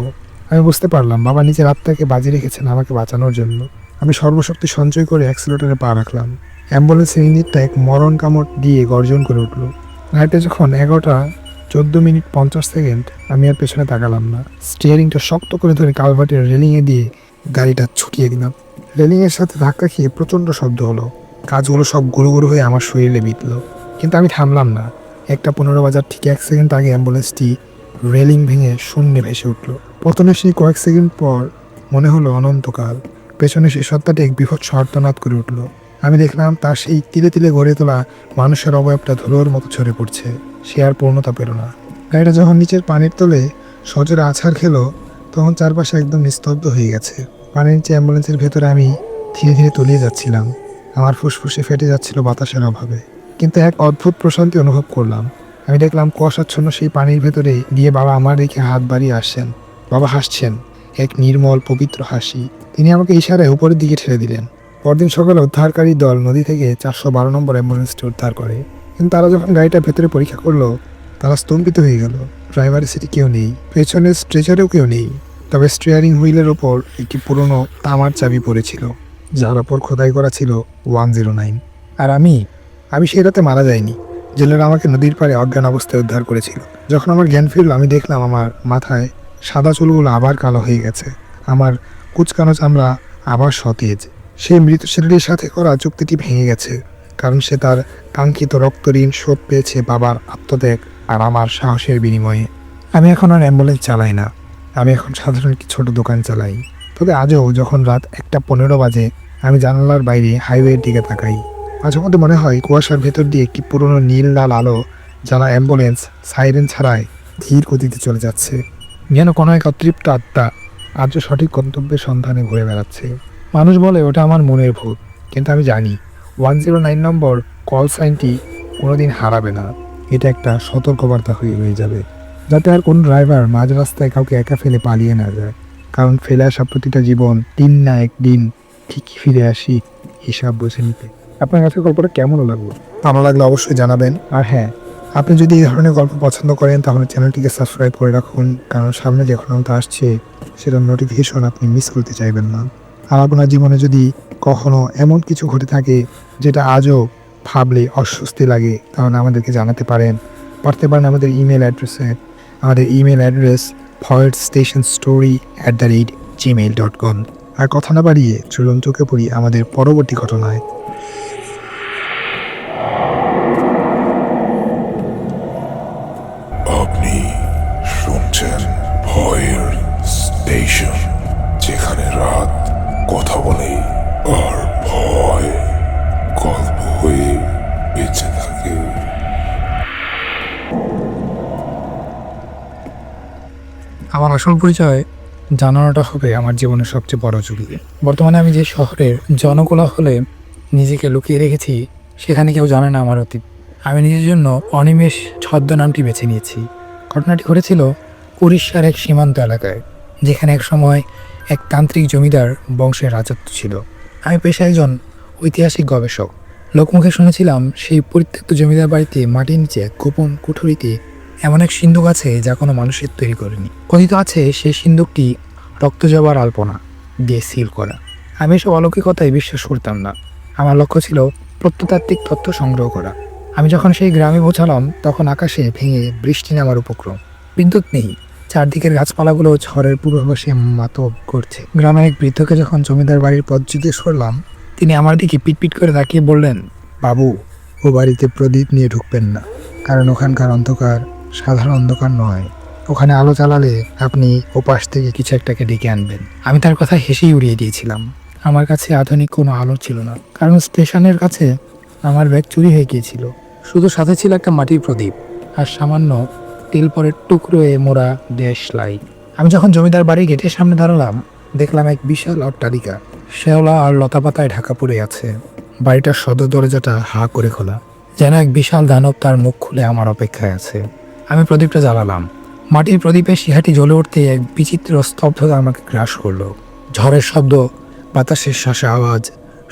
আমি বুঝতে পারলাম বাবা নিজের আত্মাকে বাজি রেখেছেন আমাকে বাঁচানোর জন্য। আমি সর্বশক্তি সঞ্চয় করে অ্যাক্সিলেটরে পা রাখলাম। অ্যাম্বুলেন্সের ইঞ্জিনটা এক মরণ কামড় দিয়ে গর্জন করে উঠল। রাইটে যখন 11:14:50 আমি আর পেছনে তাকালাম না। স্টিয়ারিংটা শক্ত করে ধরে কালভার্টের রেলিংয়ে দিয়ে গাড়িটা ছুটিয়ে দিলাম। রেলিংয়ের সাথে ধাক্কা খেয়ে প্রচণ্ড শব্দ হলো। কাজগুলো সব গুঁড়ো গুঁড়ো হয়ে আমার শরীরে বিঁধল, কিন্তু আমি থামলাম না। 1:15 বাজার ঠিক 1 সেকেন্ড আগে অ্যাম্বুলেন্সটি রেলিং ভেঙে শূন্যে ভেসে উঠল। পতনের সেই কয়েক সেকেন্ড পর মনে হলো অনন্তকাল। পেছনে সেই সত্তাটি এক বিভৎস আর্তনাদ করে উঠল। আমি দেখলাম তার সেই তিলে তিলে গড়ে তোলা মানুষের অবয়বটা ধুলোর মতো ঝরে পড়ছে। সে আর পূর্ণতা পেল না। গাড়িটা যখন নিচের পানির তলে সজোরে আছাড় খেলো, তখন চারপাশে একদম নিস্তব্ধ হয়ে গেছে। পানির নিচে অ্যাম্বুলেন্সের ভেতরে আমি ধীরে ধীরে তলিয়ে যাচ্ছিলাম। আমার ফুসফুসে ফেটে যাচ্ছিল বাতাসের অভাবে, কিন্তু এক অদ্ভুত প্রশান্তি অনুভব করলাম। আমি দেখলাম কুয়াশাচ্ছন্ন সেই পানির ভেতরে দিয়ে বাবা আমার দিকে হাত বাড়িয়ে আসছেন। বাবা হাসছেন, এক নির্মল পবিত্র হাসি। তিনি আমাকে ইশারায় উপরের দিকে ঠেলে দিলেন। পরদিন সকালে উদ্ধারকারী দল নদী থেকে 412 নম্বর অ্যাম্বুলেন্সটি উদ্ধার করে। কিন্তু তারা যখন গাড়িটার ভেতরে পরীক্ষা করলো, তারা স্তম্ভিত হয়ে গেল। ড্রাইভারের সিটে কেউ নেই, পেছনের স্ট্রেচারেও কেউ নেই। তবে স্টিয়ারিং হুইলের ওপর একটি পুরনো তামার চাবি পড়েছিল, যার ওপর খোদাই করা ছিল 109। আর আমি সেই রাতে মারা যাইনি। জেলেরা আমাকে নদীর পাড়ে অজ্ঞান অবস্থায় উদ্ধার করেছিল। যখন আমার জ্ঞান ফিরল, আমি দেখলাম আমার মাথায় সাদা চুলগুলো আবার কালো হয়ে গেছে। আমার কুচকানো চামড়া আবার সতেজ। সেই মৃত ছেলেটির সাথে করা চুক্তিটি ভেঙে গেছে, কারণ সে তার কাঙ্ক্ষিত রক্তঋণ শোধ পেয়েছে বাবার আত্মত্যাগ আর আমার সাহসের বিনিময়ে। আমি এখন আর অ্যাম্বুলেন্স চালাই না, আমি এখন সাধারণ একটি ছোট দোকান চালাই। তবে আজও যখন রাত 1:15 বাজে, আমি জানালার বাইরে হাইওয়ের দিকে তাকাই। মাঝে মধ্যে মনে হয় কুয়াশার ভেতর দিয়ে একটি পুরনো নীল লাল আলো জ্বালা অ্যাম্বুলেন্স সাইরেন ছাড়াই ধীর গতিতে চলে যাচ্ছে, যেন কোনো এক অতৃপ্ত আত্মা আজও সঠিক গন্তব্যের সন্ধানে ঘুরে বেড়াচ্ছে। মানুষ বলে ওটা আমার মনের ভূত, কিন্তু আমি জানি 109 নম্বর কল সাইনটি কোনোদিন হারাবে না। এটা একটা সতর্কবার্তা হয়ে যাবে, যাতে আর কোন ড্রাইভার মাঝ রাস্তায় কাউকে একা ফেলে পালিয়ে না যায়। কারণ ফেলে আসা প্রতিটা জীবন দিন না একদিন ঠিকই ফিরে আসি হিসাব বুঝে নিতে। আপনার কাছে গল্পটা কেমন লাগলো? ভালো লাগলে অবশ্যই জানাবেন। আর হ্যাঁ, আপনি যদি এই ধরনের গল্প পছন্দ করেন, তাহলে চ্যানেলটিকে সাবস্ক্রাইব করে রাখুন, কারণ সামনে যে ঘটনাটা আসছে সেটার নোটিফিকেশন আপনি মিস করতে চাইবেন না। আর আপনার জীবনে যদি কখনো এমন কিছু ঘটে থাকে যেটা আজও ভাবলে অস্বস্তি লাগে, তাহলে আমাদেরকে জানাতে পারেন। আমাদের ইমেল অ্যাড্রেসে। আমাদের ইমেল অ্যাড্রেস voidstationstory@gmail.com। আর কথা না বাড়িয়ে চলুন চোখে পড়ি আমাদের পরবর্তী ঘটনায়। আপনি শুনছেন ভয়ের স্টেশন, যেখানে রাত কথা বলে আর ভয় গল্প হয়ে বেঁচে থাকে। আমার আসল পরিচয় জানানোটা হবে আমার জীবনের সবচেয়ে বড় ঝুঁকি। বর্তমানে আমি যে শহরের জনকোলাহলে নিজেকে লুকিয়ে রেখেছি, সেখানে কেউ জানে না আমার অতীত। আমি নিজের জন্য অনিমেষ ছদ্মনামটি বেছে নিয়েছি। ঘটনাটি ঘটেছিল উড়িষ্যার এক সীমান্ত এলাকায়, যেখানে এক সময় এক তান্ত্রিক জমিদার বংশের রাজত্ব ছিল। আমি পেশায় একজন ঐতিহাসিক গবেষক। লোকমুখে শুনেছিলাম সেই পরিত্যক্ত জমিদার বাড়িতে মাটির নিচে এক গোপন কুঠুরিতে এমন এক সিন্ধুক আছে যা কোনো মানুষের তৈরি করেনি। কথিত আছে সেই সিন্ধুকটি রক্তজবার আলপনা দিয়ে সিল করা। আমি এসব অলৌকিকতায় বিশ্বাস করতাম না। আমার লক্ষ্য ছিল প্রত্নতাত্ত্বিক তথ্য সংগ্রহ করা। আমি যখন সেই গ্রামে পৌঁছালাম, তখন আকাশে ভেঙে বৃষ্টি নামার উপক্রম। বিদ্যুৎ নেই, চারদিকের গাছপালাগুলো ঝড়ের পূর্বাভাসে মাতব করছে। গ্রামের এক বৃদ্ধকে যখন জমিদার বাড়ির পথ জিজ্ঞেস করলাম, তিনি আমার দিকে পিটপিট করে তাকিয়ে বললেন, বাবু, ও বাড়িতে প্রদীপ নিয়ে ঢুকবেন না, কারণ ওখানকার অন্ধকার সাধারণ অন্ধকার নয়। ওখানে আলো জ্বালালে আপনি ওপাশ থেকে কিছু একটাকে ডেকে আনবেন। আমি তার কথা হেসেই উড়িয়ে দিয়েছিলাম। আমার কাছে আধুনিক কোনো আলো ছিল না, কারণ স্টেশনের কাছে আমার ব্যাগ চুরি হয়ে গিয়েছিল। শুধু সাথে ছিল একটা মাটির প্রদীপ আর সামান্য তেল পরের টুকরোয় মোড়া দেশ লাইট। আমি যখন জমিদার বাড়ির গেটের সামনে দাঁড়ালাম, দেখলাম এক বিশাল অট্টালিকা শেওলা আর লতাপাতায় ঢাকা পড়ে আছে। বাড়িটার সদর দরজাটা হা করে খোলা, যেন এক বিশাল দানব তার মুখ খুলে আমার অপেক্ষায় আছে। আমি প্রদীপটা জ্বালালাম। মাটির প্রদীপের শিহাটি জ্বলে উঠতে এক বিচিত্র স্তব্ধতা আমাকে গ্রাস করলো। ঝড়ের শব্দ, বাতাসের শ্বাসে আওয়াজ,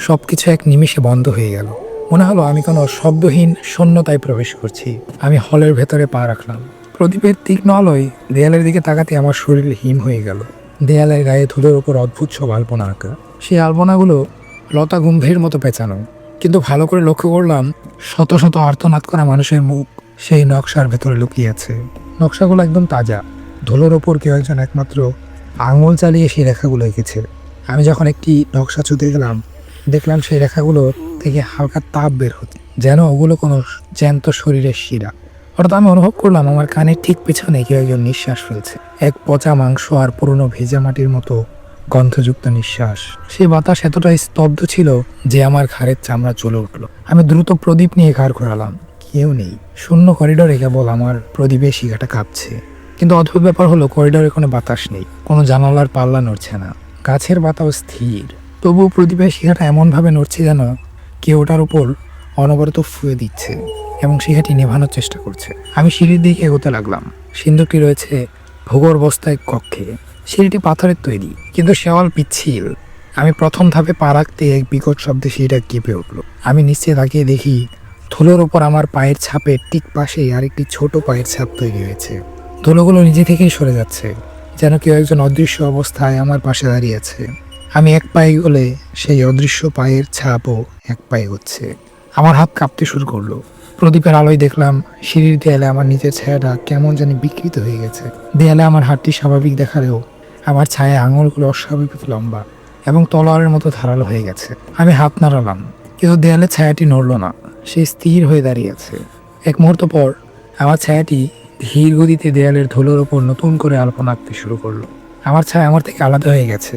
সবকিছু এক নিমিষে বন্ধ হয়ে গেল। মনে হলো আমি কোনো শব্দহীন শূন্যতায় প্রবেশ করছি। আমি হলের ভেতরে পা রাখলাম। প্রদীপের তীক্ষ্ণ আলোয় দেয়ালের দিকে তাকাতে আমার শরীর হিম হয়ে গেল। দেয়ালের গায়ে ধুলোর ওপর অদ্ভুত সব আলপনা আঁকা। সেই আলপনাগুলো লতা গুম্ভীর মতো পেঁচানো, কিন্তু ভালো করে লক্ষ্য করলাম শত শত আর্তনাদ করা মানুষের মুখ সেই নকশার ভেতরে লুকিয়ে আছে। নকশাগুলো একদম তাজা, ধুলোর ওপর কেউ একজন একমাত্র আঙুল চালিয়ে সেই রেখাগুলো এঁকেছে। আমি যখন একটি নকশা ছুঁতে গেলাম, দেখলাম সেই রেখাগুলো থেকে হালকা তাপ বের হচ্ছে, যেন ওগুলো কোনো জ্যান্ত শরীরের শিরা। হঠাৎ আমি অনুভব করলাম আমার কানের ঠিক পেছনে কেউ একজন নিঃশ্বাস ফেলছে, এক পচা মাংস আর পুরনো ভেজা মাটির মতো গন্ধযুক্ত নিঃশ্বাস। সেই বাতাস এতটাই স্তব্ধ ছিল যে আমার ঘাড়ের চামড়া চলে উঠলো। আমি দ্রুত প্রদীপ নিয়ে ঘাড় ঘোরালাম, কেউ নেই। শূন্য করিডোরে কেবল আমার প্রদীপের শিখাটা কাঁপছে। কিন্তু অদ্ভুত ব্যাপার হলো, করিডোরে কোনো বাতাস নেই, কোনো জানালার পাল্লা নড়ছে না, গাছের পাতাও স্থির। তবুও প্রদীপের শিখাটা এমনভাবে নড়ছে যেন কেউ ওটার উপর অনবরত ফুয়ে দিচ্ছে এবং শিখাটি নেভানোর চেষ্টা করছে। আমি সিঁড়ির দিকে এগোতে লাগলাম। সিন্ধুকটি রয়েছে ভূগর্ভস্থ কক্ষে। সিঁড়িটি পাথরের তৈরি, কিন্তু শেওয়াল পিচ্ছিল। আমি প্রথম ধাপে পা রাখতে এক বিকট শব্দে সিঁড়িটা কেঁপে উঠল। আমি নিচে তাকিয়ে দেখি ধুলোর ওপর আমার পায়ের ছাপের ঠিক পাশেই আরেকটি ছোট পায়ের ছাপ তৈরি হয়েছে। ধুলোগুলো নিজে থেকেই সরে যাচ্ছে, যেন কেউ একজন অদৃশ্য অবস্থায় আমার পাশে দাঁড়িয়ে আছে। আমি এক পায়ে গেলে সেই অদৃশ্য পায়ের ছাপও এক পায়ে হচ্ছে। আমার হাত কাঁপতে শুরু করলো। প্রদীপের আলোয় দেখলাম সিঁড়ির দেয়ালে আমার নিজের ছায়াটা কেমন জানি বিকৃত হয়ে গেছে। দেয়ালে আমার হাতটি স্বাভাবিক দেখালেও আমার ছায়া আঙুলগুলো অস্বাভাবিক লম্বা এবং তলোয়ারের মতো ধারালো হয়ে গেছে। আমি হাত নাড়ালাম, কিন্তু দেয়ালে ছায়াটি নড়ল না, সে স্থির হয়ে দাঁড়িয়ে আছে। এক মুহূর্ত পর আমার ছায়াটি ধীর গতিতে দেয়ালের ধুলোর ওপর নতুন করে আলপনা আঁকতে শুরু করলো। আমার ছায়া আমার থেকে আলাদা হয়ে গেছে।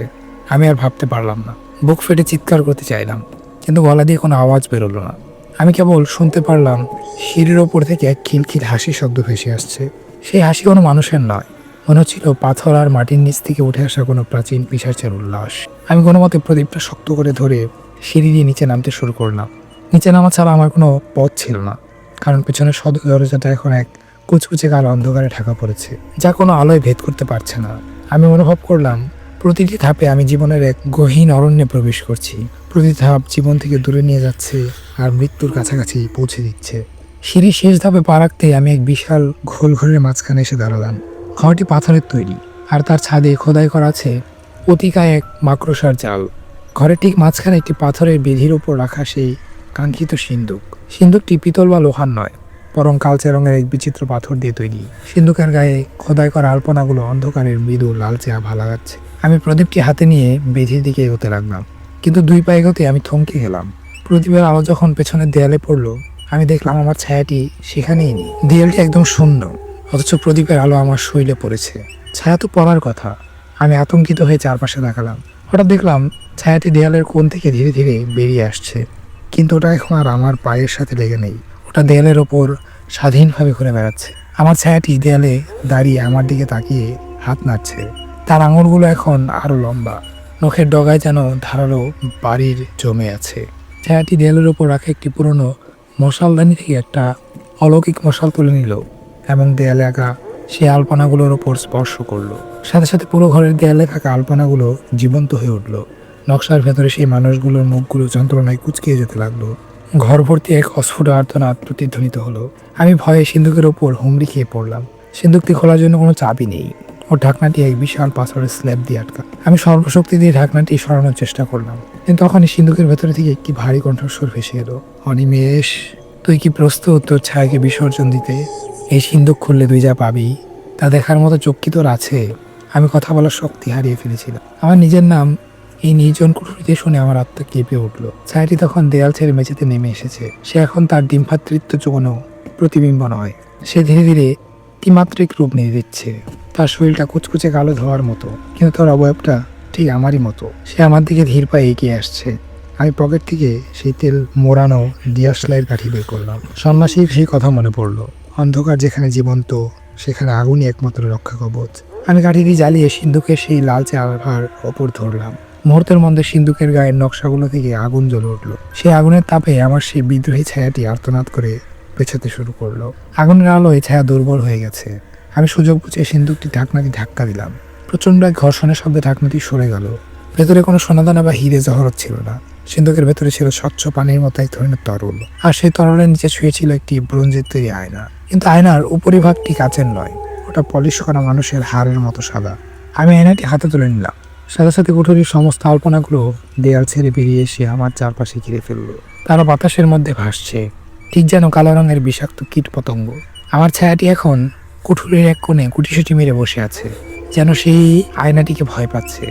আমি আর ভাবতে পারলাম না। বুক ফেটে চিৎকার করতে চাইলাম, কিন্তু গলা দিয়ে কোনো আওয়াজ বেরোলো না। আমি কেবল শুনতে পারলাম সিঁড়ির ওপর থেকে এক খিলখিল হাসির শব্দ ভেসে আসছে। সেই হাসি কোনো মানুষের নয়, মনে হচ্ছিল পাথর আর মাটির নিচ থেকে উঠে আসা কোনো প্রাচীন পিশাচের উল্লাস। আমি কোনো মতে প্রদীপটা শক্ত করে ধরে সিঁড়ি দিয়ে নিচে নামতে শুরু করলাম। নিচে নামা ছাড়া আমার কোনো পথ ছিল না, কারণ পেছনের সদর দরজাটা এখন এক কুচকুচে কালো অন্ধকারে ঢাকা পড়েছে, যা কোনো আলোয় ভেদ করতে পারছে না। আমি অনুভব করলাম প্রতিটি ধাপে আমি জীবনের এক গহীন অরণ্যে প্রবেশ করছি। প্রতি ধাপ জীবন থেকে দূরে নিয়ে যাচ্ছে আর মৃত্যুর কাছাকাছি পৌঁছে দিচ্ছে। সিঁড়ির শেষ ধাপে পা রাখতে আমি এক বিশাল ঘোল ঘরের মাঝখানে এসে দাঁড়ালাম। ঘরটি পাথরের তৈরি, আর তার ছাদে খোদাই করা আছে অতিকায় এক মাকড়সার জাল। ঘরের ঠিক মাঝখানে একটি পাথরের বেধির উপর রাখা সেই কাঙ্ক্ষিত সিন্দুক। সিন্দুকটি পিতল বা লোহার নয়, বরং কালচে রঙের এক বিচিত্র পাথর দিয়ে তৈরি। সিন্দুকের গায়ে খোদাই করা আলপনাগুলো অন্ধকারের মৃদু লালচে আভা লাগাচ্ছে। আমি প্রদীপটি হাতে নিয়ে বেধির দিকে এগোতে লাগলাম, কিন্তু দুই পা এগোতে আমি থমকে গেলাম। প্রদীপের আলো যখন পেছনের দেয়ালে পড়লো, আমি দেখলাম আমার ছায়াটি সেখানেই নেই। দেয়ালটি একদম শূন্য, অথচ প্রদীপের আলো আমার শরীরে পড়েছে। ছায়া তো পড়ার কথা। আমি আতঙ্কিত হয়ে চারপাশে তাকালাম। হঠাৎ দেখলাম ছায়াটি দেয়ালের কোণ থেকে ধীরে ধীরে বেরিয়ে আসছে, কিন্তু ওটা এখন আর আমার পায়ের সাথে লেগে নেই। ওটা দেয়ালের ওপর স্বাধীনভাবে ঘুরে বেড়াচ্ছে। আমার ছায়াটি দেয়ালে দাঁড়িয়ে আমার দিকে তাকিয়ে হাত নাড়ছে। তার আঙুলগুলো এখন আরো লম্বা, নখের ডগায় যেন ধারালো বাড়ির জমে আছে। ছায়াটি দেয়ালের ওপর রাখা একটি পুরনো মশালদানি থেকে একটা অলৌকিক মশাল তুলে নিল এবং দেয়ালে আঁকা সেই আলপনাগুলোর ওপর স্পর্শ করলো। সাথে সাথে পুরো ঘরের দেয়ালে থাকা আলপনাগুলো জীবন্ত হয়ে উঠল। নকশার ভেতরে সেই মানুষগুলোর মুখগুলো যন্ত্রণায় কুঁচকিয়ে যেতে লাগলো। ঘর ভর্তি এক অস্ফুট আর্তনাদ প্রতিধ্বনিত হলো। আমি ভয়ে সিন্দুকের ওপর হুমড়ি খেয়ে পড়লাম। সিন্দুকটি খোলার জন্য কোনো চাবি নেই, ওর ঢাকনাটি এক বিশাল পাথরের স্ল্যাব দিয়ে আটকা। আমি সর্বশক্তি দিয়ে ঢাকনাটি সরানোর চেষ্টা করলাম, কিন্তু তখনই সিন্দুকের ভেতরে থেকে একটি ভারী কণ্ঠস্বর ভেসে এলো। অনিমেষ, তুই কি প্রস্তুত তোর ছায়াকে বিসর্জন দিতে? এই সিন্দুক খুললে তুই যা পাবি তা দেখার মতো চোখ কি তোর আছে? আমি কথা বলার শক্তি হারিয়ে ফেলেছিলাম। আমার নিজের নাম এই নির্জন কুঠুরিতে শুনে আমার আত্মা কেঁপে উঠল। ছায়াটি তখন দেয়াল ছেড়ে মেঝেতে নেমে এসেছে। সে এখন তার ডিম্বাতৃত্ব কোনো প্রতিবিম্ব নয়, সে ধীরে ধীরে ত্রিমাত্রিক রূপ নিয়ে দিচ্ছে। তার শরীরটা কুচকুচে কালো ধোয়ার মতো, কিন্তু তার অবয়বটা ঠিক আমারই মতো। সে আমার দিকে ধীর পায়ে এগিয়ে আসছে। আমি পকেট থেকে সেই তেল মোড়ানো দিয়াশলাইয়ের কাঠি বের করলাম। সন্ন্যাসীর সেই কথা মনে পড়লো, অন্ধকার যেখানে জীবন্ত সেখানে আগুনই একমাত্র রক্ষা কবচ। আমি কাঠিটি জ্বালিয়ে সিন্ধুকের সেই লালচে আভার ওপর ধরলাম। মুহূর্তের মধ্যে সিন্ধুকের গায়ের নকশাগুলো থেকে আগুন জ্বলে উঠল। সেই আগুনের তাপে আমার সেই বিদ্রোহী ছায়াটি আর্তনাদ করে পেছাতে শুরু করলো। আগুনের আলোয় ছায়া দুর্বল হয়ে গেছে। আমি সুযোগ বুঝে সিন্দুকটি ঢাকনাটি ধাক্কা দিলাম। প্রচণ্ড এক ঘর্ষণের শব্দে ঢাকনাটি সরে গেল। ভেতরে কোনো সোনাদানা বা হিরে জহরত ছিল না, সিন্ধুকের ভেতরে ছিল স্বচ্ছ পানির মতো এক ধরনের তরল, আর সেই তরলের নিচে শুয়ে ছিল একটি ব্রোঞ্জের তৈরি আয়না। কিন্তু আয়নার উপরিভাগটি কাচের নয়, ওটা পলিশ করা মানুষের হাড়ের মতো সাদা। আমি আয়নাটি হাতে তুলে নিলাম। সাথে সাথে কুঠুরির সমস্ত আলপনাগুলো দেয়াল ছেড়ে বেরিয়ে এসে আমার চারপাশে ঘিরে ফেললো। তারা বাতাসের মধ্যে ভাসছে, ঠিক যেন কালো রঙের বিষাক্ত কীট পতঙ্গ। আমার ছায়াটি এখন কুঠুরির এক কোণে কুটিসুটি মেরে বসে আছে, যেন সেই আয়নাটিকে ভয় পাচ্ছে।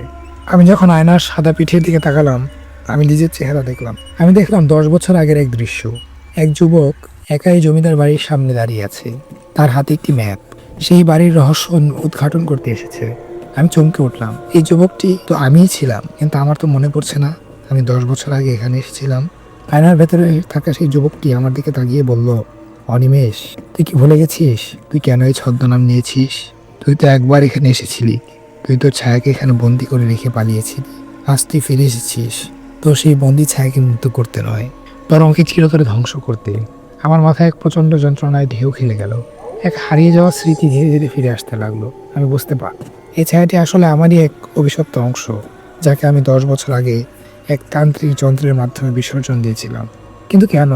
আমি যখন আয়নার সাদা পিঠের দিকে তাকালাম, আমি নিজের চেহারা দেখলাম। আমি দেখলাম 10 বছর আগের এক দৃশ্য। এক যুবক একাই জমিদার বাড়ির সামনে দাঁড়িয়ে আছে, তার হাতে একটি ম্যাপ। সেই বাড়ির রহস্য উদ্ঘাটন করতে এসেছে। আমি চমকে উঠলাম, এই যুবকটি তো আমিই ছিলাম, কিন্তু আমার তো মনে পড়ছে না আমি 10 বছর আগে এখানে এসেছিলাম। আয়নার ভেতরে থাকা সেই যুবকটি আমার দিকে তাকিয়ে বলল, অনিমেষ, তুই কি ভুলে গেছিস তুই কেন এই ছদ্মনাম নিয়েছিস? তুই তো একবার এখানে এসেছিলি, তুই তোর ছায়াকে এখানে বন্দি করে রেখে পালিয়েছিলি। আজ তুই ফিরে এসেছিস, তো সেই বন্দি ছায়াকে মুক্ত করতে নয়, বরং ওকে চিরতরে ধ্বংস করতে। আমার মাথায় এক প্রচণ্ড যন্ত্রণায় ঢেউ খেলে গেল। এক হারিয়ে যাওয়া স্মৃতি ধীরে ধীরে ফিরে আসতে লাগলো। আমি বুঝতে পারলাম এই ছায়াটি আসলে আমারই এক অভিশপ্ত অংশ, যাকে আমি 10 বছর আগে এক তান্ত্রিক যন্ত্রের মাধ্যমে বিসর্জন দিয়েছিলাম। কিন্তু কেন?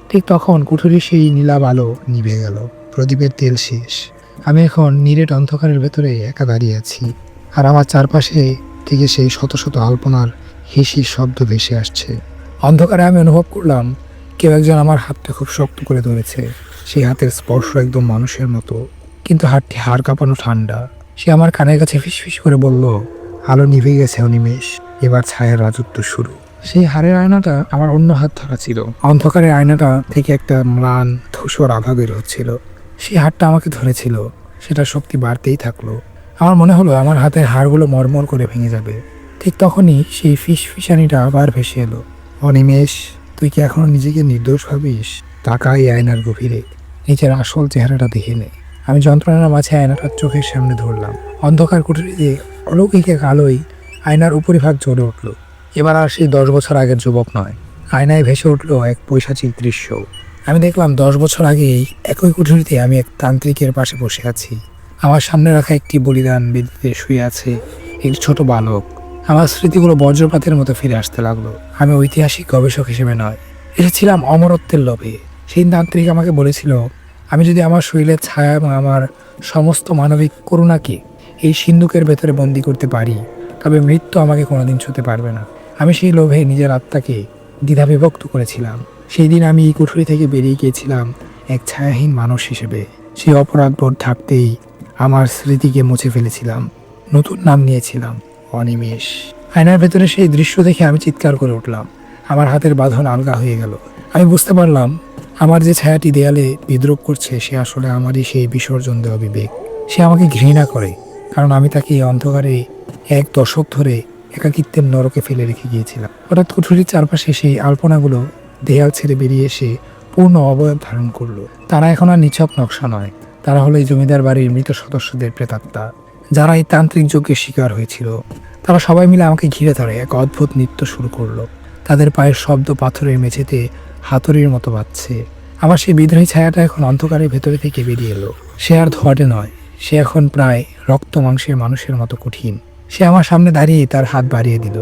ঠিক তখন কুঠুরির সেই নীলাভ আলো নিভে গেল, প্রদীপের তেল শেষ। আমি এখন নিরেট অন্ধকারের ভেতরে একা দাঁড়িয়ে আছি, আর আমার চারপাশে থেকে সেই শত শত আলপনার হিসির শব্দ ভেসে আসছে। অন্ধকারে আমি অনুভব করলাম কেউ একজন আমার হাতটা খুব শক্ত করে ধরেছে। সেই হাতের স্পর্শ একদম মানুষের মতো, কিন্তু হাতটি হাড় কাঁপানো ঠান্ডা। সে আমার কানের কাছে ফিসফিস করে বলল, আলো নিভে গেছে অনিমেষ, এবার ছায়ার রাজত্ব শুরু। সেই হাড়ের আয়নাটা আমার অন্য হাত ধরা ছিল। অন্ধকারের আয়নাটা থেকে একটা ম্লান ধূসর আভা বের হচ্ছিল। সেই হাতটা আমাকে ধরেছিল, সেটা শক্তি বাড়তেই থাকলো। আমার মনে হলো আমার হাতের হাড়গুলো মরমর করে ভেঙে যাবে। ঠিক তখনই সেই ফিসফিসানিটা আবার ভেসে এলো, অনিমেষ, তুই কি এখনো নিজেকে নির্দোষ ভাবিস? তাকাই আয়নার গভীরে, নিজের আসল চেহারাটা দেখে নে। আমি যন্ত্রণার মাঝে আয়নাটার চোখের সামনে ধরলাম। অন্ধকার কুঠুরিতে অলৌকিক এক আলোয় আয়নার উপরিভাগ জ্বলে উঠল। এবার আর সেই 10 বছর আগের যুবক নয়, আয়নায় ভেসে উঠল এক পৈশাচিক দৃশ্য। আমি দেখলাম 10 বছর আগেই একই কুঠুরিতে আমি এক তান্ত্রিকের পাশে বসে আছি। আমার সামনে রাখা একটি বলিদান বেদিতে শুয়ে আছে একটি ছোট বালক। আমার স্মৃতিগুলো বজ্রপাতের মতো ফিরে আসতে লাগলো। আমি ঐতিহাসিক গবেষক হিসেবে নয়, এসেছিলাম অমরত্বের লোভে। সেই তান্ত্রিক আমাকে বলেছিল, আমি যদি আমার শরীরের ছায়া এবং আমার সমস্ত মানবিক করুণাকে এই সিন্ধুকের ভেতরে বন্দি করতে পারি, তবে মৃত্যু আমাকে কোনোদিন ছুঁতে পারবে না। আমি সেই লোভে নিজের আত্মাকে দ্বিধাবিভক্ত করেছিলাম। সেই দিন আমি এই কুঠুরি থেকে বেরিয়ে গিয়েছিলাম এক ছায়াহীন মানুষ হিসেবে। সেই অপরাধবোধ থাকতেই আমার স্মৃতিকে মুছে ফেলেছিলাম, নতুন নাম নিয়েছিলাম অনিমেষ। আয়নার ভেতরে সেই দৃশ্য দেখে আমি চিৎকার করে উঠলাম। আমার হাতের বাঁধন আলগা হয়ে গেল। আমি বুঝতে পারলাম আমার যে ছায়াটি দেয়ালে বিদ্রোপ করছে সে আসলে আমারই সেই বিসর্জন দেওয়া বিবেক। সে আমাকে ঘৃণা করে, কারণ আমি তাকে এই অন্ধকারে 1 দশক ধরে একাকিত্বের নরকে ফেলে রেখে গিয়েছিলাম। হঠাৎ কুঠুরির চারপাশে সেই আলপনাগুলো দেয়াল ছেড়ে বেরিয়ে এসে পূর্ণ অবয়ব ধারণ করলো। তারা এখন আর নিছক নকশা নয়, তারা হলো এই জমিদার বাড়ির মৃত সদস্যদের প্রেতাত্মা, যারা এই তান্ত্রিক যজ্ঞের শিকার হয়েছিল। তারা সবাই মিলে আমাকে ঘিরে ধরে এক অদ্ভুত নৃত্য শুরু করলো। তাদের পায়ের শব্দ পাথরের মেঝেতে হাতুড়ির মতো বাজছে। আমার সেই বিদ্রোহী ছায়াটা এখন অন্ধকারের ভেতরে থেকে বেরিয়ে এলো। সে আর ধোয়াটে নয়, সে এখন প্রায় রক্ত মাংসের মানুষের মতো কঠিন। সে আমার সামনে দাঁড়িয়ে তার হাত বাড়িয়ে দিল।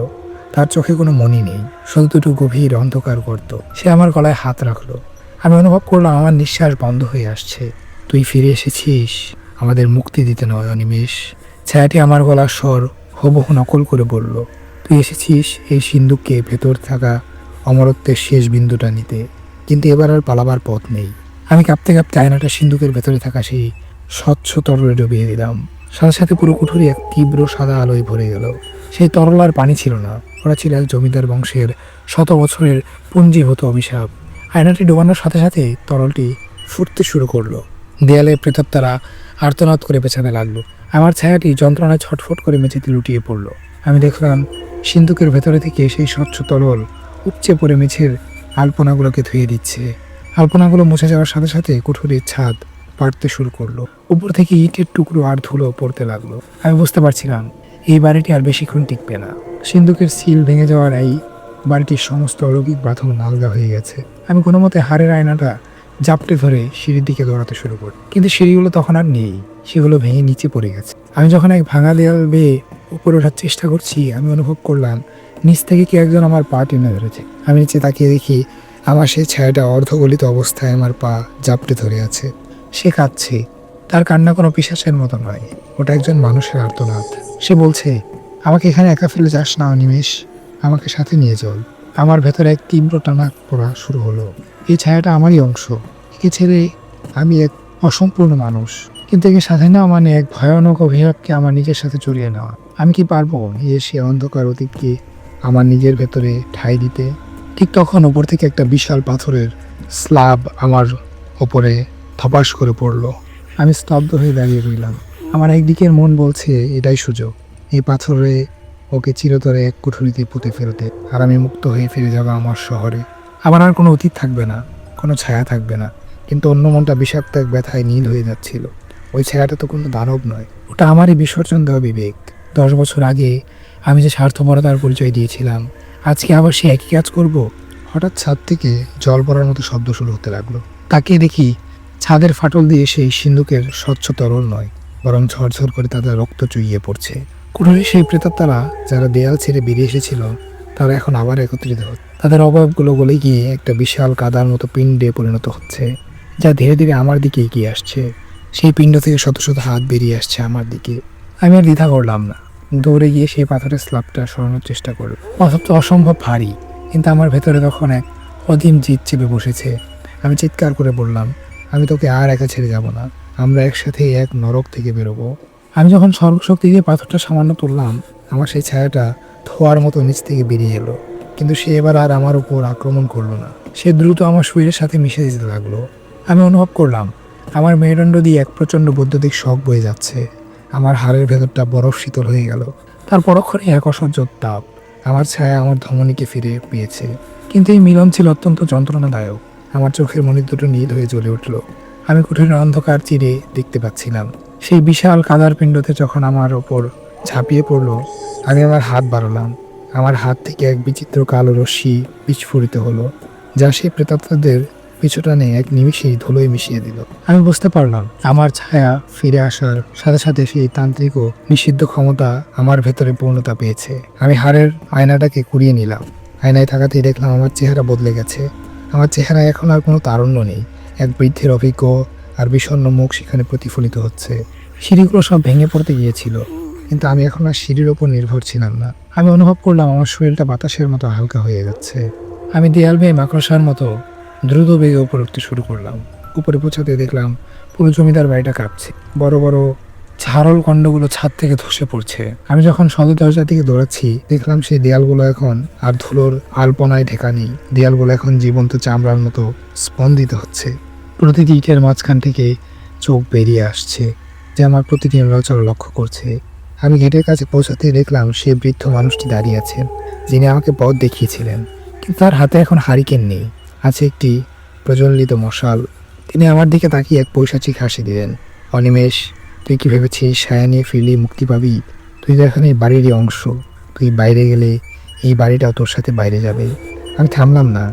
তার চোখে কোনো মনি নেই, শুধু দুটো গভীর অন্ধকার গর্ত। সে আমার গলায় হাত রাখলো। আমি অনুভব করলাম আমার নিঃশ্বাস বন্ধ হয়ে আসছে। তুই ফিরে এসেছিস আমাদের মুক্তি দিতে নয় অনিমেষ। ছায়াটি আমার গলার স্বর হুবহু নকল করে বলল, তুই এসেছিস এই সিন্ধুককে ভেতর থাকা অমরত্বের শেষ বিন্দুটা নিতে, কিন্তু এবার আর পালাবার পথ নেই। আমি কাঁপতে কাঁপতে আয়নাটা সিন্ধুকের ভেতরে থাকা সেই স্বচ্ছ তরলে ডুবিয়ে দিলাম। সাথে সাথে পুরো কুঠুরি এক তীব্র সাদা আলোয় ভরে গেল। সেই তরল আর পানি ছিল না, ওরা ছিল এক জমিদার বংশের 100 বছরের পুঞ্জীভূত অভিশাপ। আয়নাটি ডোবানোর সাথে সাথে তরলটি ফুটতে শুরু করলো। দেয়ালে প্রেতাত্মারা আর্তনাদ করে পেছাতে লাগলো। আমার ছায়াটি যন্ত্রণায় ছটফট করে মেঝেতে লুটিয়ে পড়লো। আমি দেখলাম সিন্ধুকের ভেতরে থেকে সেই স্বচ্ছ তরল উপচে পড়ে মেঝের আলপনাগুলোকে ধুয়ে দিচ্ছে। আলপনাগুলো মুছে যাওয়ার সাথে সাথে কুঠুরির ছাদ পাড়তে শুরু করলো। উপর থেকে ইটের টুকরো আর ধুলো পড়তে লাগলো। আমি বুঝতে পারছিলাম এই বাড়িটি আর বেশিক্ষণ টিকবে না। সিন্ধুকের সিল ভেঙে যাওয়ার এই বাড়িটির সমস্ত অলৌকিক বাঁধন আলগা হয়ে গেছে। আমি কোনো মতে হাড়ের আয়নাটা জাপটে ধরে সিঁড়ির দিকে দৌড়াতে শুরু করি, কিন্তু সিঁড়িগুলো তখন আর নেই, সেগুলো ভেঙে নিচে পড়ে গেছে। আমি যখন এক ভাঙা দেয়াল বেয়ে উপরে ওঠার চেষ্টা করছি, আমি অনুভব করলাম নিচ থেকে কি একজন আমার পা টেনে ধরেছে। আমি নিচে তাকিয়ে দেখি আমার সেই ছায়াটা অর্ধগলিত অবস্থায় আমার পা জাপটে ধরে আছে। সে কাঁদছে। তার কান্না কোনো পিশাচের মতো নয়, ওটা একজন মানুষের আর্তনাদ। সে বলছে, আমাকে এখানে একা ফেলে যাস না অনিমেষ, আমাকে সাথে নিয়ে চল। আমার ভেতরে এক তীব্র টানা পড়া শুরু হলো। এই ছায়াটা আমারই অংশ, একে ছেড়ে আমি এক অসম্পূর্ণ মানুষ। কিন্তু একে সাথে নেওয়া মানে এক ভয়ানক অভিশাপকে আমার নিজের সাথে জড়িয়ে নেওয়া। আমি কি পারবো সে অন্ধকার অতীতকে আমার নিজের ভেতরে ঠাঁই দিতে? ঠিক তখন ওপর থেকে একটা বিশাল পাথরের স্ল্যাব আমার ওপরে ধপাস করে পড়লো। আমি স্তব্ধ হয়ে দাঁড়িয়ে রইলাম। আমার একদিকের মন বলছে এটাই সুযোগ, এই পাথরে ওকে চিরতরে এক কুঠুরিতে পুঁতে ফেলতে, আর আমি মুক্ত হয়ে ফিরে যাবো আমার শহরে। আমার আর কোনো অতীত থাকবে না, কোনো ছায়া থাকবে না। কিন্তু অন্য মনটা বিষাক্ত এক ব্যথায় নীল হয়ে যাচ্ছিল। ওই ছায়াটা তো কোনো দানব নয়, ওটা আমারই বিসর্জন দেওয়া বিবেক। 10 বছর আগে আমি যে স্বার্থপরতার পরিচয় দিয়েছিলাম, আজকে আবার সে একই কাজ করব। হঠাৎ ছাদ থেকে জল পড়ার মতো শব্দ শুরু হতে লাগলো। তাকিয়ে দেখি ছাদের ফাটল দিয়ে সেই সিন্ধুকের স্বচ্ছ তরল নয়, বরং ঝরঝর করে তাদের রক্ত চুইয়ে পড়ছে। কুঠুরির সেই প্রেতাত্মারা যারা দেয়াল ছেড়ে বেরিয়ে এসেছিল, তারা এখন আবার একত্রিত হচ্ছে। তাদের অবয়বগুলো গলে গিয়ে একটা বিশাল কাদার মতো পিণ্ডে পরিণত হচ্ছে, যা ধীরে ধীরে আমার দিকে এগিয়ে আসছে। সেই পিণ্ড থেকে শত শত হাত বেরিয়ে আসছে আমার দিকে। আমি আর দ্বিধা করলাম না, দৌড়ে গিয়ে সেই পাথরের স্ল্যাবটা সরানোর চেষ্টা করল। পাথরটা অসম্ভব ভারী, কিন্তু আমার ভেতরে তখন এক অধীম জিদ চেপে বসেছে। আমি চিৎকার করে বললাম, আমি তোকে আর একা ছেড়ে যাব না, আমরা একসাথে এক নরক থেকে বেরোবো। আমি যখন সর্বশক্তি দিয়ে পাথরটা সামান্য তুললাম, আমার সেই ছায়াটা ধোয়ার মতো নিচ থেকে বেরিয়ে এলো। কিন্তু সে এবার আর আমার উপর আক্রমণ করলো না, সে দ্রুত আমার শরীরের সাথে মিশে যেতে লাগলো। আমি অনুভব করলাম আমার মেরুদণ্ড দিয়ে এক প্রচণ্ড বৈদ্যুতিক শক বয়ে যাচ্ছে। আমার হাড়ের ভেতরটা বরফ শীতল হয়ে গেল। তার পরক্ষণে এক অসহ্য তাপ। আমার ছায়া আমার ধমনীকে ফিরে পেয়েছে। কিন্তু এই মিলন ছিল অত্যন্ত যন্ত্রণাদায়ক। আমার চোখের মণির দুটো নীল হয়ে জ্বলে উঠল। আমি কুঠিরের অন্ধকার চিরে দেখতে পাচ্ছিলাম। সেই বিশাল কাদার পিণ্ডতে যখন আমার ওপর ঝাঁপিয়ে পড়লো, আমি আমার হাত বাড়ালাম। আমার হাত থেকে এক বিচিত্র কালো রশ্মি বিস্ফোরিত হলো, যা সেই প্রেতাত্মাদের পিছুটানে এক নিমিষেই ধুলোয় মিশিয়ে দিল। আমি বুঝতে পারলাম আমার ছায়া ফিরে আসার সাথে সাথে সেই তান্ত্রিক ও নিষিদ্ধ ক্ষমতা আমার ভেতরে পূর্ণতা পেয়েছে। আমি হাড়ের আয়নাটাকে কুড়িয়ে নিলাম। আয়নায় থাকাতেই দেখলাম আমার চেহারা বদলে গেছে। আমার চেহারায় এখন আর কোনো তারুণ্য নেই। এক বৃদ্ধের অভিজ্ঞ আর বিষণ্ণ মুখ সেখানে প্রতিফলিত হচ্ছে। সিঁড়িগুলো সব ভেঙে পড়তে গিয়েছিল, কিন্তু আমি এখন আর সিঁড়ির ওপর নির্ভর ছিলাম না। আমি অনুভব করলাম আমার শরীরটা বাতাসের মতো হালকা হয়ে যাচ্ছে। আমি দেয়াল বেয়ে মাকড়সার মতো দ্রুত বেগে উপরে উঠতে শুরু করলাম। উপরে পৌঁছাতে দেখলাম পুরো জমিদার বাড়িটা কাঁপছে। বড় বড় ঝাড়ল খণ্ডগুলো ছাদ থেকে ধসে পড়ছে। আমি যখন সদর দরজার দিকে দৌড়াচ্ছি, দেখলাম সেই দেয়ালগুলো এখন আর ধুলোর আলপনায় ঢেকা নেই। দেয়ালগুলো এখন জীবন্ত চামড়ার মতো স্পন্দিত হচ্ছে। প্রতিটি ইটের মাঝখান থেকে চোখ বেরিয়ে আসছে, যে আমার প্রতিটি নড়াচড়া লক্ষ্য করছে। আমি গেটের কাছে পৌঁছাতে দেখলাম সে বৃদ্ধ মানুষটি দাঁড়িয়ে আছেন, যিনি আমাকে পথ দেখিয়েছিলেন। কিন্তু তার হাতে এখন হারিকেন নেই, আছে একটি প্রজ্বলিত মশাল। তিনি আমার দিকে তাকিয়ে এক পৈশাচিক হাসি দিলেন। অনিমেষ, তুই কি ভেবেছিস ছায়া নিয়ে ফিরলে মুক্তি পাবি? তুই তো এখন এই বাড়িরই অংশ। তুই বাইরে গেলে এই বাড়িটাও তোর সাথে বাইরে যাবে। আমি থামলাম না।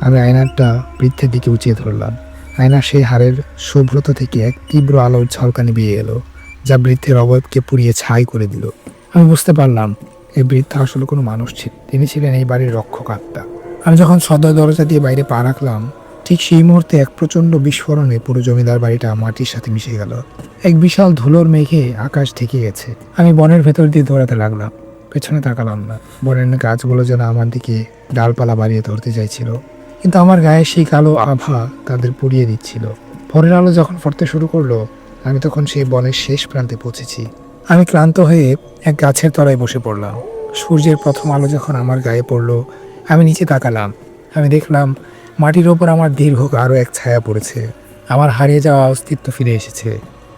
আমি আয়নাটা বৃদ্ধের দিকে উঁচিয়ে ধরলাম। আয়নার সেই হাড়ের শুভ্রতা থেকে এক তীব্র আলোর ঝলকানি বেরিয়ে এলো, যা বৃদ্ধের অবয়বকে পুড়িয়ে ছাই করে দিল। আমি বুঝতে পারলাম এই বৃদ্ধ আসলে কোনো মানুষ ছিল, তিনি ছিলেন এই বাড়ির রক্ষক আত্মা। আমি যখন সদর দরজা দিয়ে বাইরে পা রাখলাম, ঠিক সেই মুহূর্তে এক প্রচণ্ড বিস্ফোরণে পুরো জমিদার বাড়িটা মাটির সাথে মিশে গেল। এক বিশাল ধুলোর মেঘে আকাশ ঢেকে গেছে। আমি বনের ভেতর দিয়ে দৌড়াতে লাগলাম, পেছনে তাকালাম না। বনের গাছগুলো যেন আমার দিকে ডালপালা বাড়িয়ে ধরতে চাইছিল, কিন্তু আমার গায়ে সেই কালো আভা তাদের পুড়িয়ে দিচ্ছিল। ভোরের আলো যখন ফুটতে শুরু করলো, আমি তখন সেই বনের শেষ প্রান্তে পৌঁছেছি। আমি ক্লান্ত হয়ে এক গাছের তলায় বসে পড়লাম। সূর্যের প্রথম আলো যখন আমার গায়ে পড়লো, আমি নিচে তাকালাম। আমি দেখলাম মাটির ওপর আমার দীর্ঘ আরও এক ছায়া পড়েছে। আমার হারিয়ে যাওয়া অস্তিত্ব ফিরে এসেছে।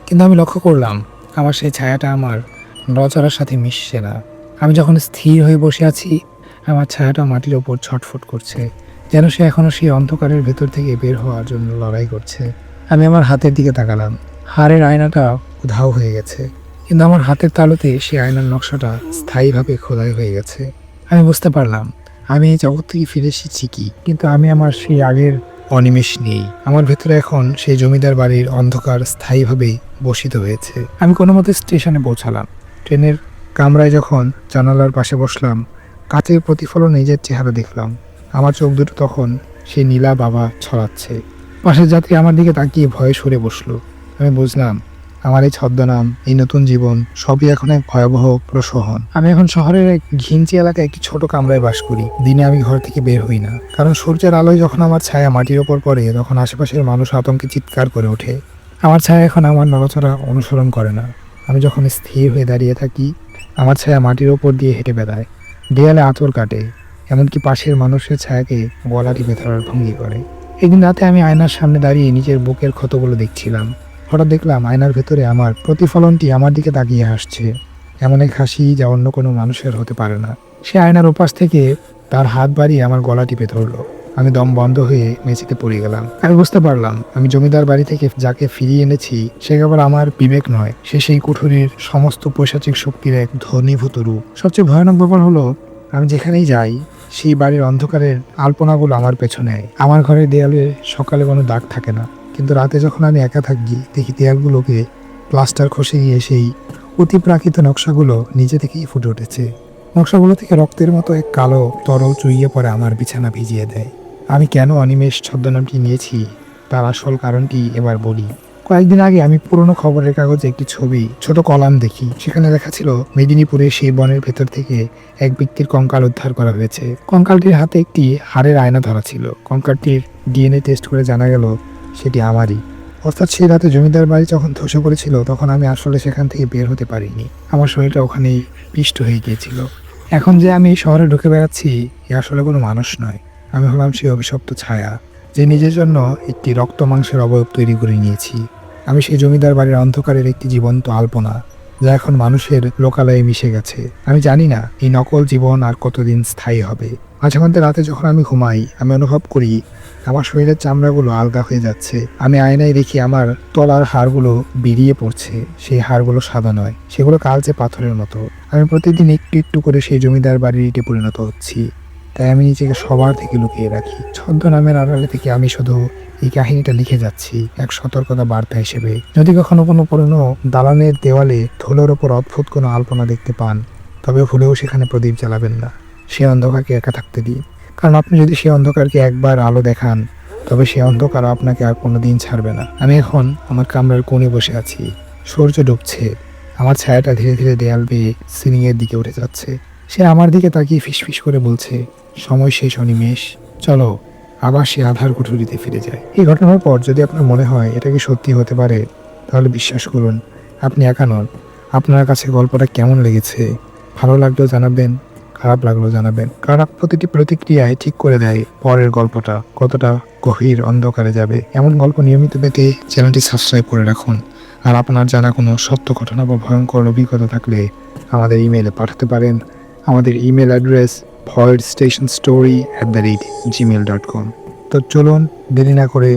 কিন্তু আমি লক্ষ্য করলাম আমার সেই ছায়াটা আমার নড়াচড়ার সাথে মিশছে না। আমি যখন স্থির হয়ে বসে আছি, আমার ছায়াটা মাটির ওপর ছটফট করছে, যেন সে এখনও সেই অন্ধকারের ভেতর থেকে বের হওয়ার জন্য লড়াই করছে। আমি আমার হাতের দিকে তাকালাম। হাড়ের আয়নাটা উধাও হয়ে গেছে, কিন্তু আমার হাতের তালুতে সেই আয়নার নকশাটা স্থায়ীভাবে খোদাই হয়ে গেছে। আমি বুঝতে পারলাম আমি এই জগৎ থেকে ফিরে এসেছি কি, কিন্তু আমি আমার সেই আগের অনিমেষ নেই। আমার ভেতরে এখন সেই জমিদার বাড়ির অন্ধকার স্থায়ীভাবে বসিত হয়েছে। আমি কোনো মতে স্টেশনে পৌঁছালাম। ট্রেনের কামরায় যখন জানালার পাশে বসলাম, কাচের প্রতিফলন নিজের চেহারা দেখলাম। আমার চোখ দুটো তখন সেই নীলা বাবা ছড়াচ্ছে। পাশের যাত্রী আমার দিকে তাকিয়ে ভয়ে সরে বসলো। আমি বুঝলাম আমার এই ছদ্মনাম, এই নতুন জীবন সবই এখন এক ভয়াবহ প্রসহন। আমি এখন শহরের এক ঘিঞ্চি এলাকায় একটি ছোট কামরায় বাস করি। দিনে আমি ঘর থেকে বের হই না, কারণ সূর্যের আলোয় যখন আমার ছায়া মাটির ওপর পড়ে তখন আশেপাশের মানুষ আতঙ্কে চিৎকার করে ওঠে। আমার ছায়া এখন আমার নড়াচড়া অনুসরণ করে না। আমি যখন স্থির হয়ে দাঁড়িয়ে থাকি, আমার ছায়া মাটির ওপর দিয়ে হেঁটে বেড়ায়, দেয়ালে আঁচড় কাটে, এমনকি পাশের মানুষের ছায়াকে গলা টিপে ধরার ভঙ্গি করে। একদিন রাতে আমি আয়নার সামনে দাঁড়িয়ে নিজের বুকের ক্ষতগুলো দেখছিলাম। হঠাৎ দেখলাম আয়নার ভেতরে আমার প্রতিফলনটি আমার দিকে তাকিয়ে হাসছে, এমন এক হাসি যা অন্য কোনো মানুষের হতে পারে না। সে আয়নার ওপাশ থেকে তার হাত বাড়িয়ে আমার গলা টিপে ধরলো। আমি দম বন্ধ হয়ে মেঝেতে পড়ে গেলাম। আমি বুঝতে পারলাম আমি জমিদার বাড়ি থেকে যাকে ফিরিয়ে এনেছি সে কেবল আমার বিবেক নয়, সে সেই কুঠুরির সমস্ত পৈশাচিক শক্তির এক ঘনীভূত রূপ। সবচেয়ে ভয়ানক ব্যাপার হলো আমি যেখানেই যাই সেই বাড়ির অন্ধকারের আলপনাগুলো আমার পেছনে। আমার ঘরের দেয়ালে সকালে কোনো দাগ থাকে না, কিন্তু রাতে যখন আমি একা থাকি দেখি দেয়ালগুলোকে প্লাস্টার খসে গিয়ে সেই অতিপ্রাকৃত নকশাগুলো নিজে থেকেই ফুটে উঠেছে। নকশাগুলো থেকে রক্তের মতো এক কালো তরল চুইয়ে পড়ে আমার বিছানা ভিজিয়ে দেয়। আমি কেন অনিমেষ ছদ্মনামটি নিয়েছি তার আসল কারণটি এবার বলি। কয়েকদিন আগে আমি পুরনো খবরের কাগজে একটি ছবি, ছোট কলাম দেখি। সেখানে লেখা ছিল মেদিনীপুরে সেই বনের ভেতর থেকে এক ব্যক্তির কঙ্কাল উদ্ধার করা হয়েছে। কঙ্কালটির হাতে একটি হাড়ের আয়না ধরা ছিল। কঙ্কালটির ডিএনএ টেস্ট করে জানা গেল সেটি আমারই। অর্থাৎ সেই রাতে জমিদার বাড়ি যখন ধসে পড়েছিল তখন আমি আসলে সেখান থেকে বের হতে পারিনি। আমার শরীরটা ওখানেই পিষ্ট হয়ে গিয়েছিল। এখন যে আমি শহরে ঢুকে বেড়াচ্ছি এ আসলে কোনো মানুষ নয়, আমি হলাম সেই অভিশপ্ত ছায়া যে নিজের জন্য একটি রক্ত মাংসের অবয়ব তৈরি করে নিয়েছি। আমি সেই জমিদার বাড়ির অন্ধকারের একটি জীবন্ত আলপনা যা এখন মানুষের লোকালয়ে মিশে গেছে। আমি জানি না এই নকল জীবন আর কতদিন স্থায়ী হবে। মাঝে মধ্যে রাতে যখন আমি ঘুমাই আমি অনুভব করি আমার শরীরের চামড়াগুলো আলগা হয়ে যাচ্ছে। আমি আয়নায় দেখি আমার তলার হাড়গুলো বেরিয়ে পড়ছে। সেই হাড়গুলো সাদা নয়, সেগুলো কালচে পাথরের মতো। আমি প্রতিদিন একটু একটু করে সেই জমিদার বাড়ির ইটে পরিণত হচ্ছি। তাই আমি নিজেকে সবার থেকে লুকিয়ে রাখি। ছদ্মনামের আড়ালে থেকে আমি শুধু এই কাহিনীটা লিখে যাচ্ছি এক সতর্কতা বার্তা হিসেবে। যদি কখনো কোনো পুরনো দালানের দেওয়ালে ধুলোর ওপর অদ্ভুত কোনো আলপনা দেখতে পান তবে ভুলেও সেখানে প্রদীপ জ্বালাবেন না। সে অন্ধকারকে একা থাকতে দিন, কারণ আপনি যদি সেই অন্ধকারকে একবার আলো দেখান তবে সেই অন্ধকার আপনাকে আর কোনোদিন ছাড়বে না। আমি এখন আমার কামরার কোণে বসে আছি। সূর্য ডুবছে, আমার ছায়াটা ধীরে ধীরে দেয়াল বেয়ে সিলিংয়ের দিকে উঠে যাচ্ছে। সে আমার দিকে তাকিয়ে ফিসফিস করে বলছে, সময় শেষ অনিমেষ, চলো আবার সে আধার কুঠুরিতে ফিরে যায়। এই ঘটনার পর যদি আপনার মনে হয় এটা কি সত্যি হতে পারে তাহলে বিশ্বাস করুন আপনি একা নন। আপনার কাছে গল্পটা কেমন লেগেছে ভালো লাগলেও জানাবেন, খারাপ লাগলেও জানাবেন, কারণ প্রতিটি প্রতিক্রিয়ায় ঠিক করে দেয় পরের গল্পটা কতটা গভীর অন্ধকারে যাবে। এমন গল্প নিয়মিত পেতে চ্যানেলটি সাবস্ক্রাইব করে রাখুন। আর আপনার জানা কোনো সত্য ঘটনা বা ভয়ঙ্কর অভিজ্ঞতা থাকলে আমাদের ইমেইলে পাঠাতে পারেন। আমাদের ইমেল অ্যাড্রেস voidstationstory@gmail.com। তো চলুন দেরি না করে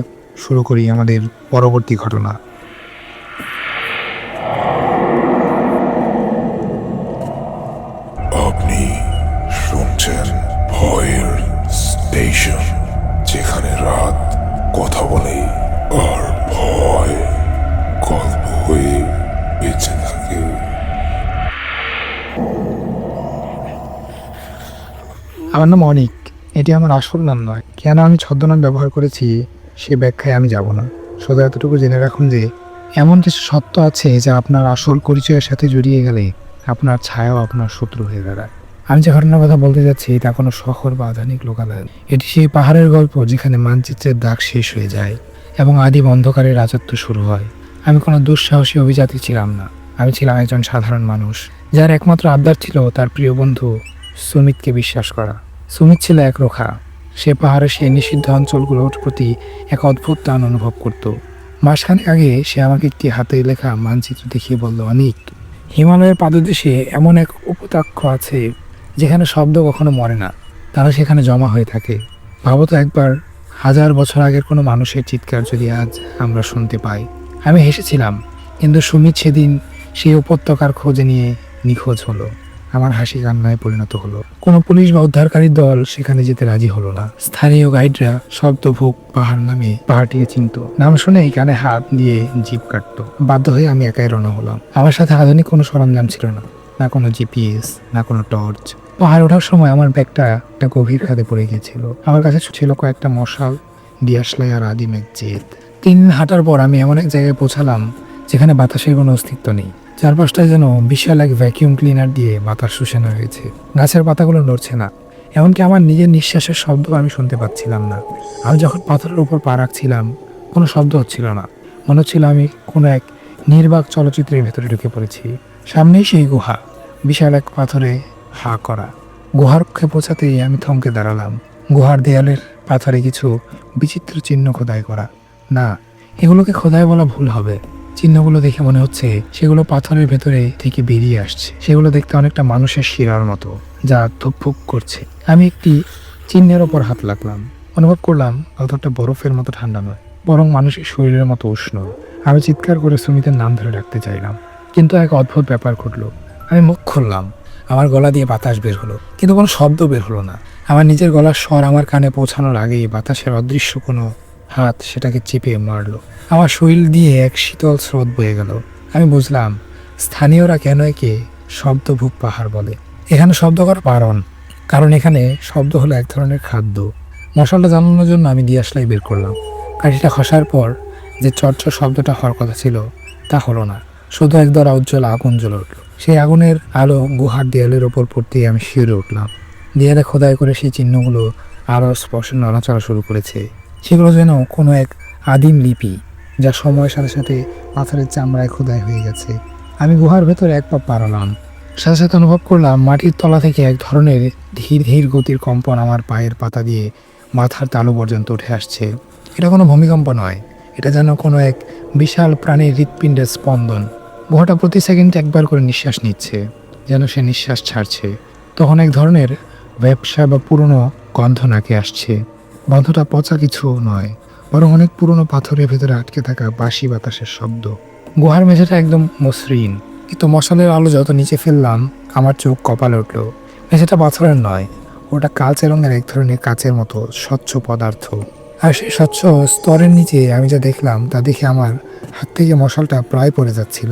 শুরু করি আমাদের পরবর্তী ঘটনা। আপনি শুনছেন ভয়ের স্টেশন, যেখানে রাত কথা বলে আর ভয় গল্প হয়ে বেঁচে থাকে। আমার নাম অনিক, এটি আমার আসল নাম নয়। কেন আমি ছদ্মনাম ব্যবহার করেছি সে ব্যাখ্যায় আমি যাব না। শুধু এতটুকু জেনে রাখুন যে এমন কিছু সত্য আছে যা আপনার আসল পরিচয়ের সাথে জড়িয়ে গেলে আপনার ছায়াও আপনার শত্রু হয়ে দাঁড়ায়। আমি যে ঘটনার কথা বলতে যাচ্ছি তা কোনো শহর বা আধুনিক লোকালয়। এটি সেই পাহাড়ের গল্প যেখানে মানচিত্রের দাগ শেষ হয়ে যায় এবং আদিম অন্ধকারের রাজত্ব শুরু হয়। আমি কোনো দুঃসাহসী অভিজাতি ছিলাম না, আমি ছিলাম একজন সাধারণ মানুষ যার একমাত্র আবদার ছিল তার প্রিয় বন্ধু সুমিতকে বিশ্বাস করা। সুমিত ছিল এক রোখা। সে পাহাড়ের সেই নিষিদ্ধ অঞ্চলগুলোর প্রতি এক অদ্ভুত টান অনুভব করত। মাসখানেক আগে সে আমাকে একটি হাতে লেখা মানচিত্র দেখিয়ে বলল, অনিক, হিমালয়ের পাদদেশে এমন এক উপত্যকা আছে যেখানে শব্দ কখনো মরে না, তারা সেখানে জমা হয়ে থাকে। ভাবতো একবার 1000 বছর আগের কোনো মানুষের চিৎকার যদি আজ আমরা শুনতে পাই। আমি হেসেছিলাম, কিন্তু সুমিত সেদিন সেই উপত্যকার খোঁজে নিয়ে নিখোঁজ হলো। আমার হাসি কান্নায় পরিণত হলো। কোনো পুলিশ বা উদ্ধারকারী দল সেখানে যেতে রাজি হলো না। স্থানীয় গাইডরা শব্দভোগ পাহাড় নামে পাহাড়টিকে চিনত। নাম শুনেই কানে হাত দিয়ে জিভ কাটতো। বাধ্য হয়ে আমি একাই রওনা হলাম। আমার সাথে আধুনিক কোনো সরঞ্জাম ছিল না, না কোনো জিপিএস, না কোনো টর্চ। পাহাড় ওঠার সময় আমার ব্যাগটা একটা গভীর খাদে পড়ে গিয়েছিল। আমার কাছে ছিল কয়েকটা মশাল, ডিয়াসলাই আর আদিম এক জেদ। 3 দিন হাঁটার পর আমি এমন এক জায়গায় পৌঁছালাম যেখানে বাতাসের কোনো অস্তিত্ব নেই। চারপাশটায় যেন বিশাল এক ভ্যাকিউম ক্লিনার দিয়ে বাতাস শুষানো হয়েছে। গাছের পাতাগুলো নড়ছে না, এমনকি আমার নিজের নিঃশ্বাসের শব্দ আমি শুনতে পাচ্ছিলাম না। আমি যখন পাথরের উপর পা রাখছিলাম কোনো শব্দ হচ্ছিল না, মনে হচ্ছিল আমি কোনো এক নির্বাক চলচ্চিত্রের ভেতরে ঢুকে পড়েছি। সামনেই সেই গুহা, বিশাল এক পাথরে হা করা। গুহার মুখে পৌঁছাতেই আমি থমকে দাঁড়ালাম। গুহার দেয়ালের পাথরে কিছু বিচিত্র চিহ্ন খোদাই করা। না, এগুলোকে খোদাই বলা ভুল হবে। চিহ্নগুলো দেখে মনে হচ্ছে সেগুলো পাথরের ভেতরে থেকে বেরিয়ে আসছে। সেগুলো দেখতে অনেকটা মানুষের শিরার মতো, যা ধুকফুক করছে। আমি একটি চিহ্নের ওপর হাত রাখলাম, অনুভব করলাম পাথরটা বরফের মতো ঠান্ডা নয়, বরং মানুষের শরীরের মতো উষ্ণ। আমি চিৎকার করে সুমিতের নাম ধরে ডাকতে চাইলাম, কিন্তু এক অদ্ভুত ব্যাপার ঘটলো। আমি মুখ খুললাম, আমার গলা দিয়ে বাতাস বের হলো, কিন্তু কোনো শব্দ বের হলো না। আমার নিজের গলার স্বর আমার কানে পৌঁছানোর আগেই বাতাসের অদৃশ্য কোনো হাত সেটাকে চেপে মারলো। আমার শরীর দিয়ে এক শীতল স্রোত বয়ে গেল। আমি বুঝলাম স্থানীয়রা কেন একে শব্দভূপ পাহাড় বলে। এখানে শব্দ করার কারণ এখানে শব্দ হলো এক ধরনের খাদ্য। মশালটা জানানোর জন্য আমি দিয়াশলাই বের করলাম। কাঠিটা খসার পর যে চর্চর শব্দটা হওয়ার কথা ছিল তা হলো না, শুধু একদরা উজ্জ্বল আগুন জ্বলে উঠল। সেই আগুনের আলো গুহার দেয়ালের ওপর পড়তেই আমি শিউরে উঠলাম। দেয়ালে খোদাই করে সেই চিহ্নগুলো আরও স্পষ্ট নড়াচড়া শুরু করেছে। সেগুলো যেন কোনো এক আদিম লিপি, যা সময়ের সাথে সাথে পাথরের চামড়ায় খোদাই হয়ে গেছে। আমি গুহার ভেতরে এক পা পারলাম, সাথে সাথে অনুভব করলাম মাটির তলা থেকে এক ধরনের ধীর ধীর গতির কম্পন আমার পায়ের পাতা দিয়ে মাথার তালু পর্যন্ত উঠে আসছে। এটা কোনো ভূমিকম্প নয়, এটা যেন কোনো এক বিশাল প্রাণীর হৃৎপিণ্ডের স্পন্দন। গুহাটা প্রতি সেকেন্ডে একবার করে নিঃশ্বাস নিচ্ছে, যেন সে নিঃশ্বাস ছাড়ছে। তখন এক ধরনের ব্যবসা বা পুরনো গন্ধ নাকে আসছে। গন্ধটা পচা কিছু নয়, বরং অনেক পুরনো পাথরের ভেতরে আটকে থাকা বাঁশি বাতাসের শব্দ। গুহার মেঝেটা একদম মসৃণ, কিন্তু মশালের আলো যত নিচে ফেললাম আমার চোখ কপালে উঠল। মেঝেটা পাথরের নয়, ওটা কালচে রঙের এক ধরনের কাচের মতো স্বচ্ছ পদার্থ। আর সেই স্বচ্ছ স্তরের নিচে আমি যা দেখলাম তা দেখে আমার হাত থেকে মশালটা প্রায় পড়ে যাচ্ছিল।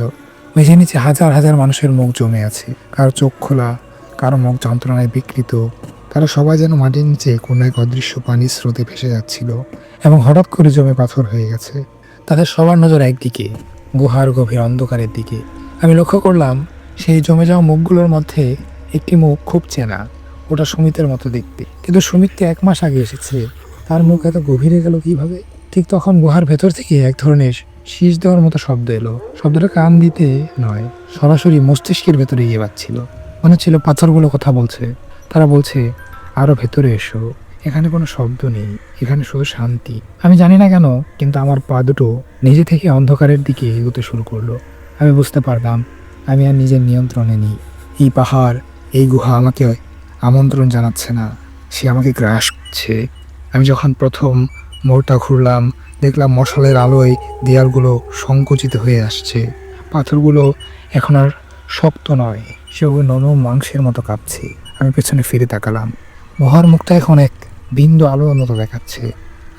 মেঝের নিচে হাজার হাজার মানুষের মুখ জমে আছে, কারো চোখ খোলা, কারো মুখ যন্ত্রণায় বিকৃত। তারা সবাই যেন মাটির নিচে কোনো এক অদৃশ্য পানির স্রোতে ভেসে যাচ্ছিল এবং হঠাৎ করে জমে পাথর হয়ে গেছে। তাদের সবার নজর একদিকে, গুহার গভীর অন্ধকারের দিকে। আমি লক্ষ্য করলাম সেই জমে যাওয়া মুখগুলোর মধ্যে একটি মুখ খুব চেনা, ওটা সুমিতের মতো দেখতে। কিন্তু সুমিত তো 1 মাস আগে এসেছে, তার মুখ এত গভীরে গেল কিভাবে? ঠিক তখন গুহার ভেতর থেকে এক ধরনের শীষ দেওয়ার মতো শব্দ এলো। শব্দটা কান দিতে নয়, সরাসরি মস্তিষ্কের ভেতরে গিয়ে বাজছিল। মনে হচ্ছিল পাথরগুলো কথা বলছে। তারা বলছে, আরো ভেতরে এসো, এখানে কোনো শব্দ নেই, এখানে শুধু শান্তি। আমি জানি না কেন, কিন্তু আমার পা দুটো নিজে থেকে অন্ধকারের দিকে এগোতে শুরু করলো। আমি বুঝতে পারলাম আমি আর নিজের নিয়ন্ত্রণে নেই। এই পাহাড়, এই গুহা আমাকে আমন্ত্রণ জানাচ্ছে না, সে আমাকে গ্রাস করছে। আমি যখন প্রথম মোড়টা ঘুরলাম, দেখলাম মশালের আলোয় দেয়ালগুলো সংকুচিত হয়ে আসছে। পাথরগুলো এখন আর শক্ত নয়, সেগুলো নরম মাংসের মতো কাঁপছে। আমি পেছনে ফিরে তাকালাম, গুহার মুখটা এখন এক বিন্দু আলোর মতো দেখাচ্ছে,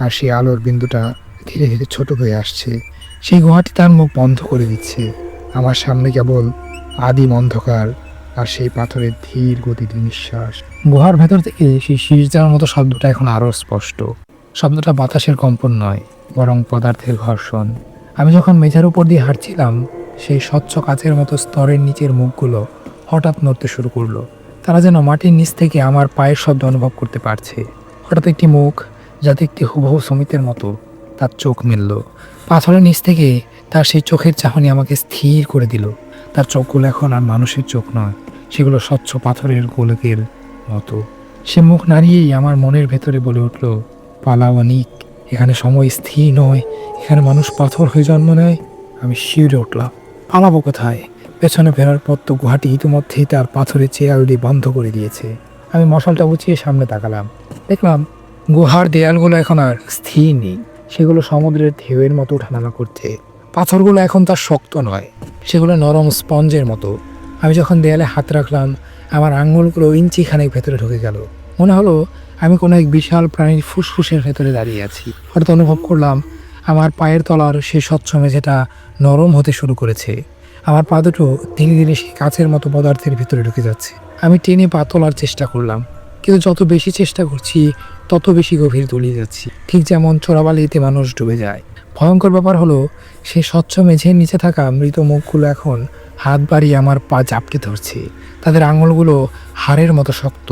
আর সেই আলোর বিন্দুটা ধীরে ধীরে ছোট হয়ে আসছে। সেই গুহাটি তার মুখ বন্ধ করে দিচ্ছে। আমার সামনে কেবল আদিম অন্ধকার আর সেই পাথরের ধীর গতির নিঃশ্বাস। গুহার ভেতর থেকে সেই শীষ দেওয়ার মতো শব্দটা এখন আরও স্পষ্ট। শব্দটা বাতাসের কম্পন নয়, বরং পদার্থের ঘর্ষণ। আমি যখন মেঝের উপর দিয়ে হাঁটছিলাম, সেই স্বচ্ছ কাচের মতো স্তরের নিচের মুখগুলো হঠাৎ নড়তে শুরু করলো। তারা যেন মাটির নিচ থেকে আমার পায়ের শব্দ অনুভব করতে পারছে। হঠাৎ একটি মুখ, যা দেখতে হুবহু সমিতের মতো, তার চোখ মেলল। পাথরের নিচ থেকে তার সেই চোখের চাহনি আমাকে স্থির করে দিল। তার চোখগুলো এখন আর মানুষের চোখ নয়, সেগুলো স্বচ্ছ পাথরের গোলকের মতো। সে মুখ নাড়িয়েই আমার মনের ভেতরে বলে উঠল, পালাও অনিক, এখানে সময় স্থির নয়, এখানে মানুষ পাথর হয়ে জন্ম নেয়। আমি শিউরে উঠলাম, পালাবো কোথায়? পেছনে ফেরার পর তো গুহাটি ইতিমধ্যেই তার পাথরের চেয়ারটি বন্ধ করে দিয়েছে। আমি মশালটা উঁচিয়ে সামনে তাকালাম, দেখলাম গুহার দেয়ালগুলো এখন আর স্থির নেই, সেগুলো সমুদ্রের ঢেউয়ের মতো ওঠানামা করছে। পাথরগুলো এখন তার শক্ত নয়, সেগুলো নরম স্পঞ্জের মতো। আমি যখন দেয়ালে হাত রাখলাম, আমার আঙুলগুলো ইঞ্চিখানেক ভেতরে ঢুকে গেল। মনে হলো আমি কোনো এক বিশাল প্রাণীর ফুসফুসের ভেতরে দাঁড়িয়ে আছি। হঠাৎ অনুভব করলাম আমার পায়ের তলার সেই স্বচ্ছ মেঝেটা নরম হতে শুরু করেছে। আমার পা দুটো ধীরে ধীরে সেই কাচের মতো পদার্থের ভিতরে ঢুকে যাচ্ছে। আমি টেনে পা তোলার চেষ্টা করলাম, কিন্তু যত বেশি চেষ্টা করছি তত বেশি গভীর তলিয়ে যাচ্ছি, ঠিক যেমন চোরাবালিতে মানুষ ডুবে যায়। ভয়ঙ্কর ব্যাপার হলো, সেই স্বচ্ছ মেঝের নিচে থাকা মৃত মুখগুলো এখন হাত বাড়িয়ে আমার পা চাপটে ধরছে। তাদের আঙুলগুলো হাড়ের মতো শক্ত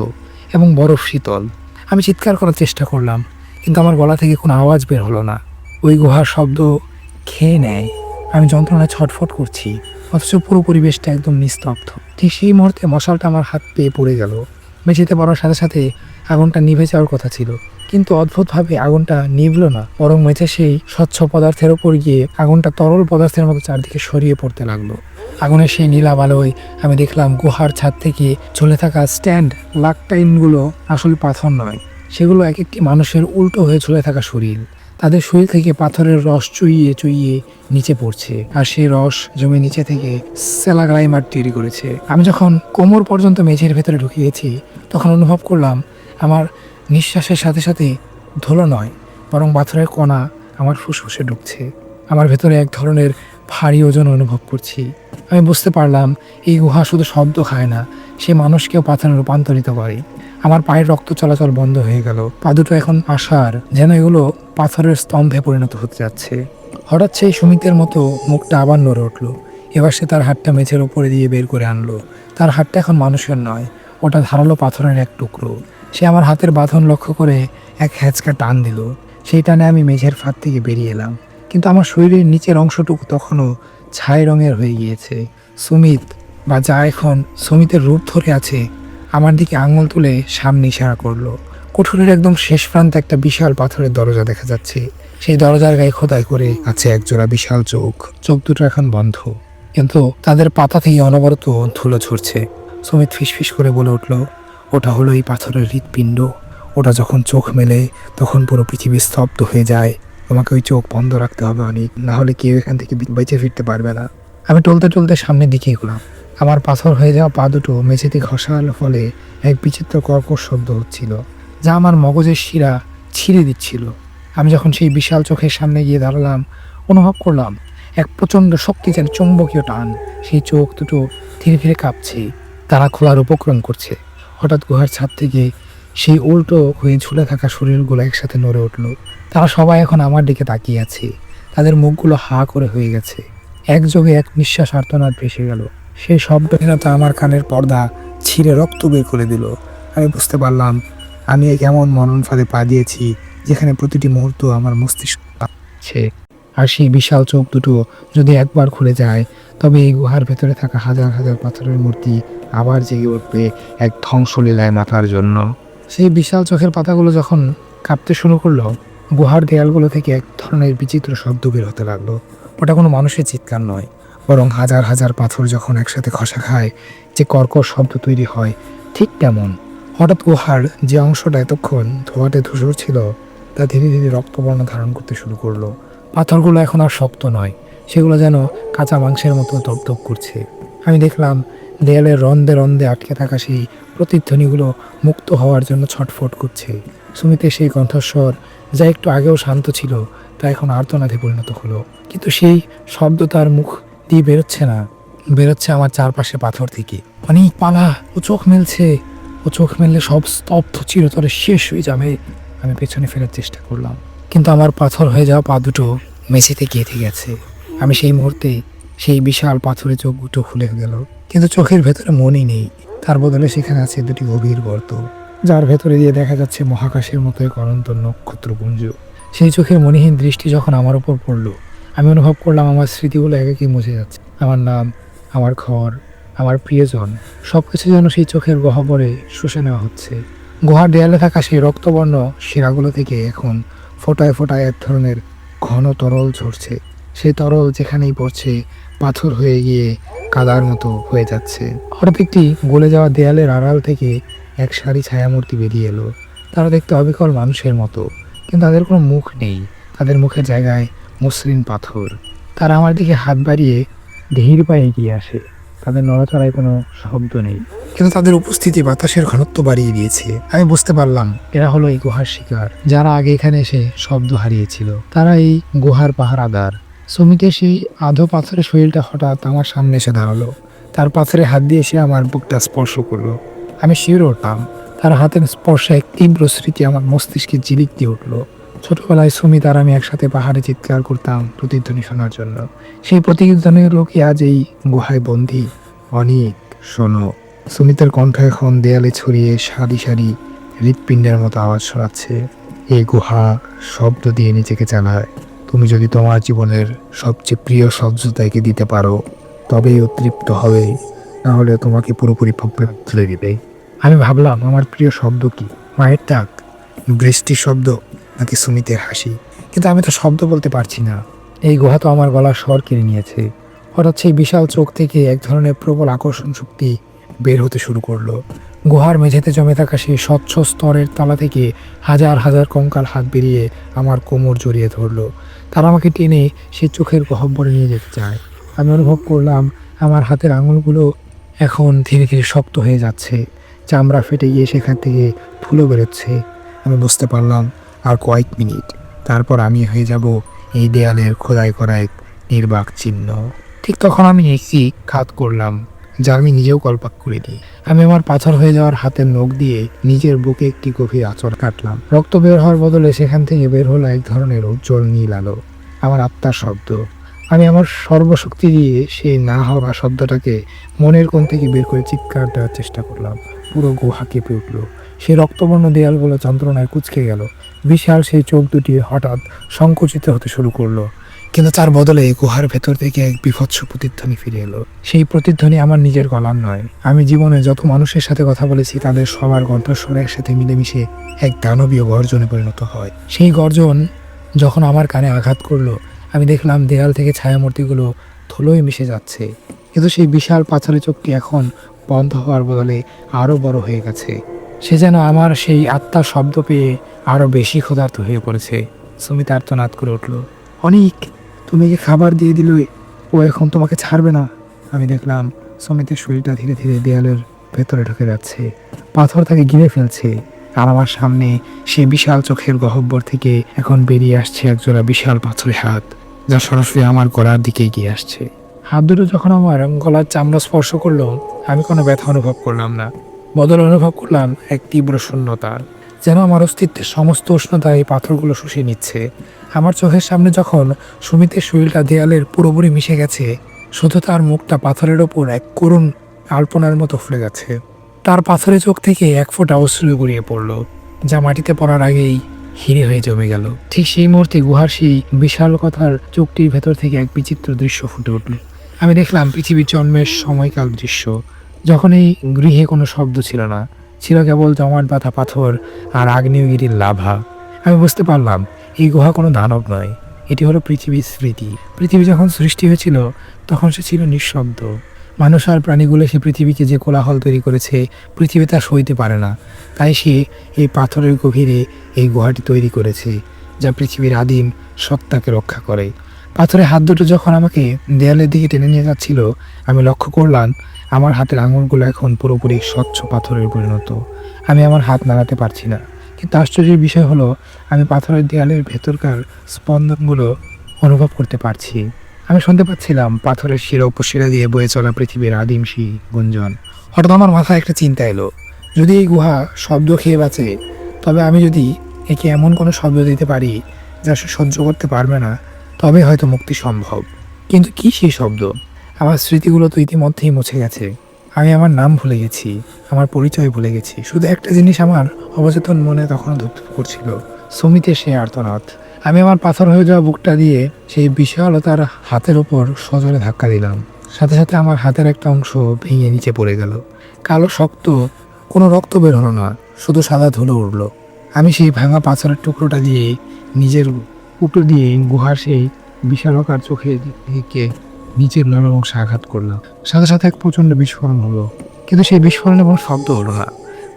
এবং বরফ শীতল। আমি চিৎকার করার চেষ্টা করলাম, কিন্তু আমার গলা থেকে কোনো আওয়াজ বের হলো না। ওই গুহার শব্দ খেয়ে নেয়। আমি যন্ত্রণায় ছটফট করছি, অথচ পুরো পরিবেশটা একদম নিস্তব্ধ। ঠিক সেই মুহূর্তে মশালটা আমার হাত পেয়ে পড়ে গেল। মেঝেতে পড়ার সাথে সাথে আগুনটা নিভে যাওয়ার কথা ছিল, কিন্তু অদ্ভুতভাবে আগুনটা নিভল না, বরং মেঝে সেই স্বচ্ছ পদার্থের ওপর গিয়ে আগুনটা তরল পদার্থের মতো চারদিকে সরিয়ে পড়তে লাগলো। আগুনের সেই নীলাভ আলোয় আমি দেখলাম গুহার ছাদ থেকে ঝুলে থাকা স্ট্যান্ড লাকটাইনগুলো আসলে পাথর নয়, সেগুলো এক একটি মানুষের উল্টো হয়ে ঝুলে থাকা শরীর। তাদের শরীর থেকে পাথরের রস চুইয়ে চুইয়ে নিচে পড়ছে, আর সেই রস জমে নিচে থেকে স্যালাগ্রাইমার তৈরি করেছে। আমি যখন কোমর পর্যন্ত মেঝের ভেতরে ঢুকে গেছি, তখন অনুভব করলাম আমার নিঃশ্বাসের সাথে সাথে ধুলো নয়, বরং পাথরের কণা আমার ফুসফুসে ঢুকছে। আমার ভেতরে এক ধরনের ভারী ওজন অনুভব করছি। আমি বুঝতে পারলাম এই গুহা শুধু শব্দ খায় না, সে মানুষকেও পাথরে রূপান্তরিত করে। আমার পায়ের রক্ত চলাচল বন্ধ হয়ে গেল। পা দুটো এখন আশার, যেন এগুলো পাথরের স্তম্ভে পরিণত হতে যাচ্ছে। হঠাৎ সেই সুমিতের মতো মুখটা আবার নড়ে উঠল। এবার সে তার হাতটা মেঝের উপরে দিয়ে বের করে আনলো। তার হাতটা এখন মানুষের নয়, ওটা ধারালো পাথরের এক টুকরো। সে আমার হাতের বাঁধন লক্ষ্য করে এক হ্যাঁচকা টান দিল। সেই টানে আমি মেঝের ফাঁদ থেকে বেরিয়ে এলাম, কিন্তু আমার শরীরের নিচের অংশটুকু তখনও ছাই রঙের হয়ে গিয়েছে। সুমিত, বা যা এখন সুমিতের রূপ ধরে আছে, আমার দিকে আঙুল তুলে সামনে ইশারা করলো। কোঠরের একদম শেষ প্রান্তে একটা বিশাল পাথরের দরজা দেখা যাচ্ছে। সেই দরজার গায়ে খোদাই করে আছে একজোড়া বিশাল চোখ। চোখ দুটো এখন বন্ধ, কিন্তু তাদের পাতা থেকে অনবরত ধুলো ঝরছে। সুমিত ফিসফিস করে বলে উঠল, ওটা হলো এই পাথরের হৃৎপিণ্ড। ওটা যখন চোখ মেলে তখন পুরো পৃথিবী স্তব্ধ হয়ে যায়। তোমাকে ওই চোখ বন্ধ রাখতে হবে অনেক, না হলে কেউ এখান থেকে বেঁচে ফিরতে পারবে না। আমি টলতে টলতে সামনের দিকে এগোলাম। আমার পাথর হয়ে যাওয়া পা দুটো মেঝেতে ঘষার ফলে এক বিচিত্র কর্কশ শব্দ হচ্ছিল, যা আমার মগজের শিরা ছিঁড়ে দিচ্ছিল। আমি যখন সেই বিশাল চোখের সামনে গিয়ে দাঁড়ালাম, অনুভব করলাম এক প্রচণ্ড শক্তিশালী চৌম্বকীয় টান। সেই চোখ দুটো ধীরে ধীরে কাঁপছে, তারা খোলার উপক্রম করছে। হঠাৎ গুহার ছাদ থেকে সেই উল্টো হয়ে ঝুলে থাকা শরীরগুলো একসাথে নড়ে উঠল। তারা সবাই এখন আমার দিকে তাকিয়ে আছে। তাদের মুখগুলো হা করে হয়ে গেছে। একযোগে এক নিঃশ্বাস আর্তনাদ ভেসে গেল। সেই শব্দহীনতা আমার কানের পর্দা ছিঁড়ে রক্ত বের করে দিল। আমি বুঝতে পারলাম আমি এক এমন মরণ ফাঁদে পা দিয়েছি, যেখানে প্রতিটি মুহূর্ত আমার মস্তিষ্ক কাঁপছে। আর সেই বিশাল চোখ দুটো যদি একবার খুলে যায়, তবে এই গুহার ভেতরে থাকা হাজার হাজার পাথরের মূর্তি আবার জেগে উঠবে এক ধ্বংসলীলায় মাথার জন্য। সেই বিশাল চোখের পাতাগুলো যখন কাঁপতে শুরু করলো, গুহার দেয়ালগুলো থেকে এক ধরনের বিচিত্র শব্দ বের হতে লাগলো। ওটা কোনো মানুষের চিৎকার নয়, বরং হাজার হাজার পাথর যখন একসাথে খসা খায় যে কর্কশ শব্দ তৈরি হয়, ঠিক তেমন। হঠাৎ গুহার যে অংশটা এতক্ষণ ধোঁয়াটে ধূসর ছিল, তা ধীরে ধীরে রক্তবর্ণ ধারণ করতে শুরু করলো। পাথরগুলো এখন আর শক্ত নয়, সেগুলো যেন কাঁচা মাংসের মতো দপদপ করছে। আমি দেখলাম দেয়ালের রন্ধে রন্ধে আটকে থাকা সেই প্রতিধ্বনিগুলো মুক্ত হওয়ার জন্য ছটফট করছে। সুমিতের সেই কণ্ঠস্বর, যা একটু আগেও শান্ত ছিল, তা এখন আর্তনাদে পরিণত হলো। কিন্তু সেই শব্দ তার মুখ দিয়ে বেরোচ্ছে না, বেরোচ্ছে আমার চারপাশে পাথর থেকে। অনেক পালা, ও চোখ মেলছে, ও চোখ মেললে সব স্তব্ধ চিরতরে শেষ হয়ে যাবে। আমি পেছনে ফেরার চেষ্টা করলাম, কিন্তু আমার পাথর হয়ে যাওয়া পা দুটো মেঝেতে গেঁথে গেছে। আমি সেই মুহূর্তে সেই বিশাল পাথরের চোখ দুটো খুলে গেল, কিন্তু চোখের ভেতরে মনই নেই। তার বদলে সেখানে আছে দুটি গভীর গর্ত, যার ভেতরে দিয়ে দেখা যাচ্ছে মহাকাশের মতো এক অনন্ত নক্ষত্রপুঞ্জ। সেই চোখের মণিহীন দৃষ্টি যখন আমার উপর পড়লো, আমি অনুভব করলাম আমার স্মৃতিগুলো একাকি মুছে যাচ্ছে। আমার নাম, আমার ঘর, আমার প্রিয়জন, সব কিছু যেন সেই চোখের গহ্বরে শুষে নেওয়া হচ্ছে। গুহার দেয়ালে থাকা সেই রক্তবর্ণ শিরাগুলো থেকে এখন ফোটায় ফোটায় এক ধরনের ঘন তরল ঝরছে। সেই তরল যেখানেই পড়ছে পাথর হয়ে গিয়ে কাদার মতো হয়ে যাচ্ছে। হঠাৎ একটি গলে যাওয়া দেয়ালের আড়াল থেকে এক সারি ছায়ামূর্তি বেরিয়ে এলো। তারা দেখতে অবিকল মানুষের মতো, কিন্তু তাদের কোনো মুখ নেই। তাদের মুখের জায়গায় মসৃণ পাথর। তারা আমার দিকে হাত বাড়িয়ে ধীর পায়ে এগিয়ে আসে। তাদের নড়াচড়ায় কোনো শব্দ নেই, কিন্তু তাদের উপস্থিতি বাতাসের ঘনত্ব বাড়িয়ে দিয়েছে। আমি বুঝতে পারলাম এরা হলো এই গুহার শিকার, যারা আগে এখানে এসে শব্দ হারিয়েছিল। তারা এই গুহার পাহারাদার, সুমিতের সেই আধো পাথরের শরীরটা হঠাৎ আমার সামনে এসে দাঁড়ালো। তার পাথরে হাত দিয়ে সে আমার বুকটা স্পর্শ করলো। আমি শিউরে উঠলাম। তার হাতের স্পর্শে এক তীব্র স্মৃতি আমার মস্তিষ্কে জিলিক দিয়ে উঠলো। ছোটবেলায় সুমিত আর আমি একসাথে পাহাড়ে চিৎকার করতাম প্রতিধ্বনি শোনার জন্য। সেই প্রতিধ্বনিগুলো কি আজ এই গুহায় বন্দী? অনেক শোনো। সুমিতের কণ্ঠ এখন দেয়ালে ছড়িয়ে সারি সারি হৃৎপিণ্ডের মতো আওয়াজ শোনাচ্ছে। এই গুহা শব্দ দিয়ে নিজেকে জানায়। তুমি যদি তোমার জীবনের সবচেয়ে প্রিয় শব্দটাকে দিতে পারো তবেই তৃপ্ত হবে, নাহলে তোমাকে পুরোপুরি তুলে দিবে। আমি ভাবলাম আমার প্রিয় শব্দ কি? মায়ের ডাক, বৃষ্টির শব্দ, নাকি সুমিতের হাসি? কিন্তু আমি তো শব্দ বলতে পারছি না। এই গুহা তো আমার গলার স্বর কেড়ে নিয়েছে। হঠাৎ সেই বিশাল চোখ থেকে এক ধরনের প্রবল আকর্ষণ শক্তি বের হতে শুরু করলো। গুহার মেঝেতে জমে থাকা সেই স্বচ্ছ স্তরের তলা থেকে হাজার হাজার কঙ্কাল হাত বেরিয়ে আমার কোমর জড়িয়ে ধরলো। তারা আমাকে টেনে সে চোখের গহ্বরে নিয়ে যেতে চায়। আমি অনুভব করলাম আমার হাতের আঙুলগুলো এখন ধীরে ধীরে শক্ত হয়ে যাচ্ছে। চামড়া ফেটে গিয়ে সেখান থেকে ফুলো বেরোচ্ছে। আমি বুঝতে পারলাম আর কয়েক মিনিট, তারপর আমি হয়ে যাব এই দেয়ালের খোদাই করা এক নির্বাক চিহ্ন। ঠিক তখন আমি একটি ঘাত করলাম, যা আমি নিজেও কল্পনা করিনি। আমি আমার পাথর হয়ে যাওয়ার হাতের নখ দিয়ে নিজের বুকে একটি গভীর আঁচড় কাটলাম। রক্ত বের হওয়ার বদলে সেখান থেকে বের হলো এক ধরনের উজ্জ্বল নীল আলো, আমার আত্মার শব্দ। আমি আমার সর্বশক্তি দিয়ে সেই না হওয়া শব্দটাকে মনের কোণ থেকে বের করে চিৎকার দেওয়ার চেষ্টা করলাম। পুরো গুহা কেঁপে উঠল। সেই রক্তবর্ণ দেয়ালগুলো যন্ত্রণায় কুঁচকে গেল। বিশাল সেই চোখ দুটি হঠাৎ সংকুচিত হতে শুরু করলো। কিন্তু তার বদলে গুহার ভেতর থেকে এক বিভৎস প্রতিধ্বনি ফিরে এলো। সেই প্রতিধ্বনি আমার নিজের গলার নয়। আমি জীবনে যত মানুষের সাথে কথা বলেছি তাদের সবার কণ্ঠস্বর একসাথে মিলেমিশে এক দানবীয় গর্জনে পরিণত হয়। সেই গর্জন যখন আমার কানে আঘাত করলো, আমি দেখলাম দেয়াল থেকে ছায়ামূর্তিগুলো ধুলোয় মিশে যাচ্ছে। কিন্তু সেই বিশাল পাথরের চোখটি এখন বন্ধ হওয়ার বদলে আরও বড় হয়ে গেছে। সে যেন আমার সেই আত্মার শব্দ পেয়ে আরও বেশি ক্ষুধার্ত হয়ে পড়েছে। সুমিত আর্তনাদ করে উঠল, অনিক, তুমি যে খাবার দিয়ে দিলে, ও এখন তোমাকে ছাড়বে না। আমি দেখলাম সুমিতের শরীরটা ধীরে ধীরে দেয়ালের ভেতরে ঢুকে যাচ্ছে। পাথর তাকে ঘিরে ফেলছে। আর আমার সামনে সেই বিশাল চোখের গহ্বর থেকে এখন বেরিয়ে আসছে একজোড়া বিশাল পাথরের হাত, যা সরাসরি আমার গলার দিকে এগিয়ে আসছে। হাত দুটো যখন আমার গলার চামড়া স্পর্শ করলো, আমি কোনো ব্যথা অনুভব করলাম না। বদলে অনুভব করলাম এক তীব্র শূন্যতা, যেন আমার অস্তিত্বের সমস্ত উষ্ণতা এই পাথরগুলো শুষে নিচ্ছে। আমার চোখের সামনে যখন সুমিতের শরীরটা দেয়ালের পুরোপুরি মিশে গেছে, শুধু তার মুখটা পাথরের ওপর এক করুণ আলপনার মতো ফুলে গেছে। তার পাথরের চোখ থেকে এক ফোঁটা অশ্রু গড়িয়ে পড়লো, যা মাটিতে পড়ার আগেই হিরে হয়ে জমে গেল। ঠিক সেই মুহূর্তে গুহার সেই বিশালতার চোখটির ভেতর থেকে এক বিচিত্র দৃশ্য ফুটে উঠল। আমি দেখলাম পৃথিবীর জন্মের সময়কাল দৃশ্য, যখন এই গৃহে কোনো শব্দ ছিল না, ছিল কেবল জমাট বাঁধা পাথর আর আগ্নেয়গিরির লাভা। আমি বুঝতে পারলাম এই গুহা কোনো দানব নয়, এটি হলো পৃথিবীর স্মৃতি। পৃথিবী যখন সৃষ্টি হয়েছিল তখন সে ছিল নিঃশব্দ। মানুষ আর প্রাণীগুলো সে পৃথিবীকে যে কোলাহল তৈরি করেছে, পৃথিবী তা সইতে পারে না। তাই সে এই পাথরের গভীরে এই গুহাটি তৈরি করেছে, যা পৃথিবীর আদিম সত্তাকে রক্ষা করে। পাথরের হাত দুটো যখন আমাকে দেয়ালের দিকে টেনে নিয়ে যাচ্ছিল, আমি লক্ষ্য করলাম আমার হাতের আঙুলগুলো এখন পুরোপুরি স্বচ্ছ পাথরের পরিণত। আমি আমার হাত নাড়াতে পারছি না, কিন্তু আশ্চর্যের বিষয় হলো আমি পাথরের দেয়ালের ভেতরকার স্পন্দনগুলো অনুভব করতে পারছি। আমি শুনতে পাচ্ছিলাম পাথরের শিরা উপশিরা দিয়ে বয়ে চলা পৃথিবীর আদিম সেই গুঞ্জন। হঠাৎ আমার মাথায় একটা চিন্তা এলো, যদি এই গুহা শব্দ খেয়ে বাঁচে, তবে আমি যদি একে এমন কোনো শব্দ দিতে পারি যা সে সহ্য করতে পারবে না, তবে হয়তো মুক্তি সম্ভব। কিন্তু কি সেই শব্দ? আমার স্মৃতিগুলো তো ইতিমধ্যেই মুছে গেছে। আমি আমার নাম ভুলে গেছি, আমার পরিচয় ভুলে গেছি। শুধু একটা জিনিস আমার অবচেতন মনে তখনও ধুকধুক করছিল, সুমিতের সেই আর্তনাদ। আমি আমার পাথর হয়ে যাওয়া বুকটা দিয়ে সেই বিশালতার হাতের ওপর সজোরে ধাক্কা দিলাম। সাথে সাথে আমার হাতের একটা অংশ ভেঙে নিচে পড়ে গেল। কালো শক্ত, কোনো রক্ত বের হলো না, শুধু সাদা ধুলো উঠল। আমি সেই ভাঙা পাথরের টুকরোটা দিয়ে নিজের উটো দিয়ে গুহার সেই বিশালকার চোখের দিকে নিচের নরম অংশে আঘাত করলাম। সাথে সাথে এক প্রচণ্ড বিস্ফোরণ হলো, কিন্তু সেই বিস্ফোরণে কোনো শব্দ হলো না।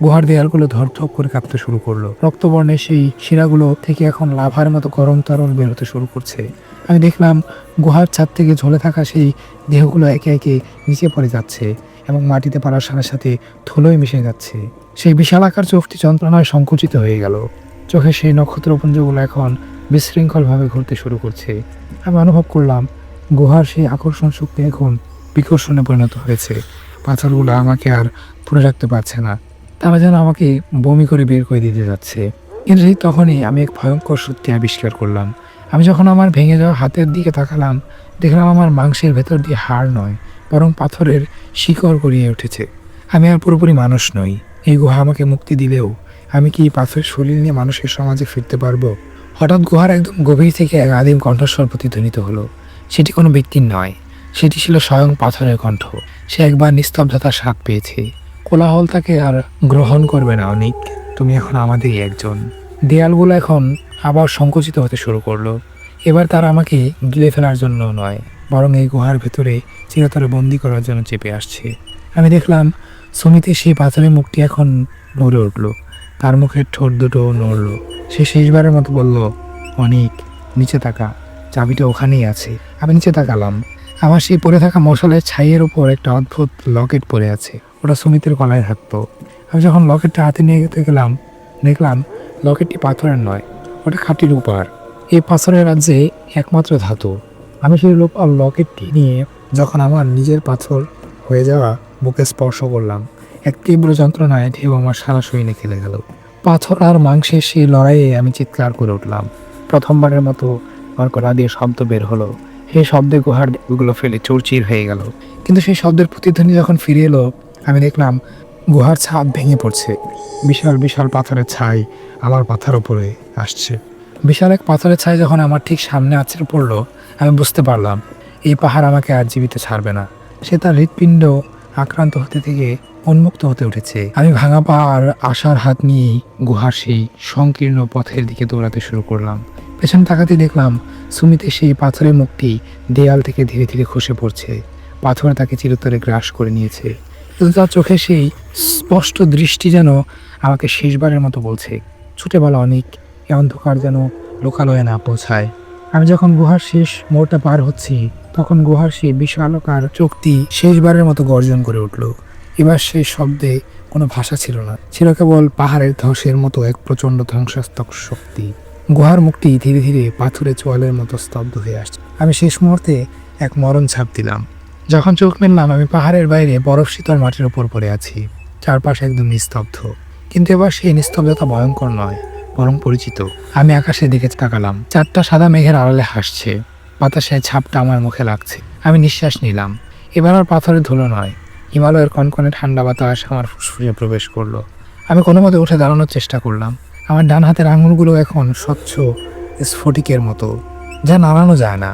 গুহার দেয়ালগুলো ধরধর করে কাঁপতে শুরু করলো। রক্তবর্ণের সেই শিরাগুলো থেকে এখন লাভার মতো গরম তরল বের হতে শুরু করছে। আমি দেখলাম গুহার ছাদ থেকে ঝুলে থাকা সেই দেহগুলো একে একে নিচে পড়ে যাচ্ছে এবং মাটিতে পড়ার সাথে সাথে ধুলোয় মিশে যাচ্ছে। সেই বিশাল আকার চোখটি যন্ত্রণায় সংকুচিত হয়ে গেল। চোখের সেই নক্ষত্রপুঞ্জগুলো এখন বিশৃঙ্খলভাবে ঘুরতে শুরু করছে। আমি অনুভব করলাম গুহার সেই আকর্ষণ শক্তি এখন বিকর্ষণে পরিণত হয়েছে। পাথরগুলো আমাকে আর ধরে রাখতে পারছে না, তারা যেন আমাকে বমি করে বের করে দিতে যাচ্ছে। কিন্তু ঠিক তখনই আমি এক ভয়ঙ্কর সত্যি আবিষ্কার করলাম। আমি যখন আমার ভেঙে যাওয়া হাতের দিকে তাকালাম, দেখলাম আমার মাংসের ভেতর দিয়ে হাড় নয়, বরং পাথরের শিকড় গড়িয়ে উঠেছে। আমি আর পুরোপুরি মানুষ নই। এই গুহা আমাকে মুক্তি দিলেও আমি কি এই পাথরের শরীর নিয়ে মানুষের সমাজে ফিরতে পারবো? হঠাৎ গুহার একদম গভীর থেকে এক আদিম কণ্ঠস্বর প্রতিধ্বনিত হলো। সেটি কোনো ব্যক্তির নয়, সেটি ছিল স্বয়ং পাথরের কণ্ঠ। সে একবার নিস্তব্ধতার স্বাদ পেয়েছে। কোলাহল তাকে আর গ্রহণ করবে না। অনিক, তুমি এখন আমাদেরই একজন। দেয়ালগুলো এখন আবার সংকুচিত হতে শুরু করলো। এবার তারা আমাকে গিলে ফেলার জন্য নয়, বরং এই গুহার ভেতরে চিরতরে বন্দি করার জন্য চেপে আসছে। আমি দেখলাম সুমিতের সেই পাথরের মুখটি এখন নড়ে উঠল। তার মুখের ঠোঁট দুটো নড়ল। সে শেষবারের মতো বলল, অনিক, নিচে তাকা, চাবিটা ওখানেই আছে। আমি নিচে তাকালাম। আমার সেই পড়ে থাকা মশালের ছাইয়ের উপর একটা অদ্ভুত লকেট পড়ে আছে। ওটা সুমিতের গলায় থাকতো। আমি যখন লকেটটা হাতে নিয়ে যেতে গেলাম, দেখলাম লকেটটি পাথরের নয়, ওটা খাঁটি রূপার। এই পাথরের রাজ্যে একমাত্র ধাতু। আমি সেই রূপার লকেটটি নিয়ে যখন আমার নিজের পাথর হয়ে যাওয়া বুকে স্পর্শ করলাম, এক তীব্র যন্ত্রণায় ঢেউ আমার সারা শরীরে খেলে গেল। পাথর আর মাংসের সেই লড়াইয়ে আমি চিৎকার করে উঠলাম। প্রথমবারের মতো আমার গলা দিয়ে শব্দ বের হলো। সেই শব্দে গুহার দেয়ালগুলো ফেলে চৌচির হয়ে গেল। কিন্তু সেই শব্দের প্রতিধ্বনি যখন ফিরে এলো, আমি দেখলাম গুহার ছাদ ভেঙে পড়ছে। বিশাল বিশাল পাথরের ছাই আমার মাথার উপরে আসছে। বিশাল এক পাথরের ছাই যখন আমার ঠিক সামনে আছড়ে পড়লো, আমি বুঝতে পারলাম এই পাহাড় আমাকে আর জীবিত ছাড়বে না। সে তার হৃৎপিণ্ড আক্রান্ত হতে থেকে উন্মুক্ত হতে উঠেছে। আমি ভাঙা পা আর আশার হাত নিয়েই গুহার সেই সংকীর্ণ পথের দিকে দৌড়াতে শুরু করলাম। পেছনে তাকাতে দেখলাম সুমিতের সেই পাথরের মুখটি দেয়াল থেকে ধীরে ধীরে খসে পড়ছে। পাথর তাকে চিরতরে গ্রাস করে নিয়েছে। কিন্তু তার চোখে সেই স্পষ্ট দৃষ্টি যেন আমাকে শেষবারের মতো বলছে, ছুটে বলা অনেক, এ অন্ধকার যেন লোকালয়ে না পৌঁছায়। আমি যখন গুহার শেষ মোড়টা পার হচ্ছি, তখন গুহার সেই বিশালকার চোখটি শেষবারের মতো গর্জন করে উঠল। এবার সেই শব্দে কোনো ভাষা ছিল না, ছিল কেবল পাহাড়ের ধসের মতো এক প্রচণ্ড ধ্বংসাত্মক শক্তি। গুহার মুখটি ধীরে ধীরে পাথুরে চোয়ালের মতো স্তব্ধ হয়ে আসছে। আমি শেষ মুহূর্তে এক মরণ ছাপ দিলাম। যখন চোখ মেললাম, আমি পাহাড়ের বাইরে বরফ শীতল মাটির উপর পড়ে আছি। চারপাশে একদম নিস্তব্ধ। কিন্তু এবার সেই নিস্তব্ধতা ভয়ঙ্কর নয়, বরং পরিচিত। আমি আকাশের দিকে তাকালাম। চারটা সাদা মেঘের আড়ালে হাসছে। বাতাসের ছাপটা আমার মুখে লাগছে। আমি নিঃশ্বাস নিলাম। এবার আর পাথরের ধুলো নয়, হিমালয়ের কনকনে ঠান্ডা বাতাস আমার ফুসফুসে প্রবেশ করলো। আমি কোনো মতে উঠে দাঁড়ানোর চেষ্টা করলাম। আমার ডান হাতের আঙুলগুলো এখন স্বচ্ছ স্ফটিকের মতো, যা নাড়ানো যায় না।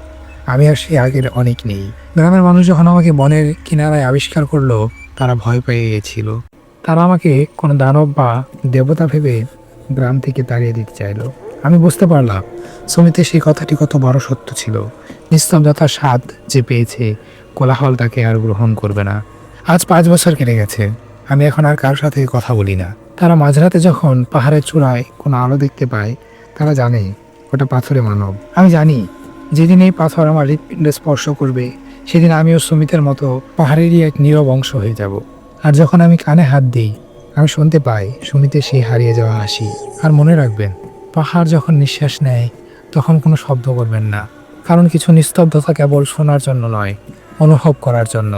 আমি আর সেই আগের অনেক নেই। গ্রামের মানুষ যখন আমাকে বনের কিনারায় আবিষ্কার করলো, তারা ভয় পেয়ে গিয়েছিল। তারা আমাকে কোনো দানব বা দেবতা ভেবে গ্রাম থেকে তাড়িয়ে দিতে চাইলো। আমি বুঝতে পারলাম সুমিতের সেই কথাটি কত বড় সত্য ছিল। নিস্তব্ধতার স্বাদ যে পেয়েছে, কোলাহল তাকে আর গ্রহণ করবে না। আজ 5 বছর কেটে গেছে। আমি এখন আর কারোর সাথে কথা বলি না। তারা মাঝরাতে যখন পাহাড়ের চূড়ায় কোনো আলো দেখতে পায়, তারা জানে ওটা পাথরে মানব। আমি জানি যেদিন এই পাথর আমার হৃৎপিণ্ডে স্পর্শ করবে, সেদিন আমিও সুমিতের মতো পাহাড়েরই এক নীরব অংশ হয়ে যাব। আর যখন আমি কানে হাত দিই, আমি শুনতে পাই সুমিতের সেই হারিয়ে যাওয়া হাসি। আর মনে রাখবেন, পাহাড় যখন নিঃশ্বাস নেয়, তখন কোনো শব্দ করবেন না, কারণ কিছু নিস্তব্ধতা কেবল শোনার জন্য নয়, অনুভব করার জন্য।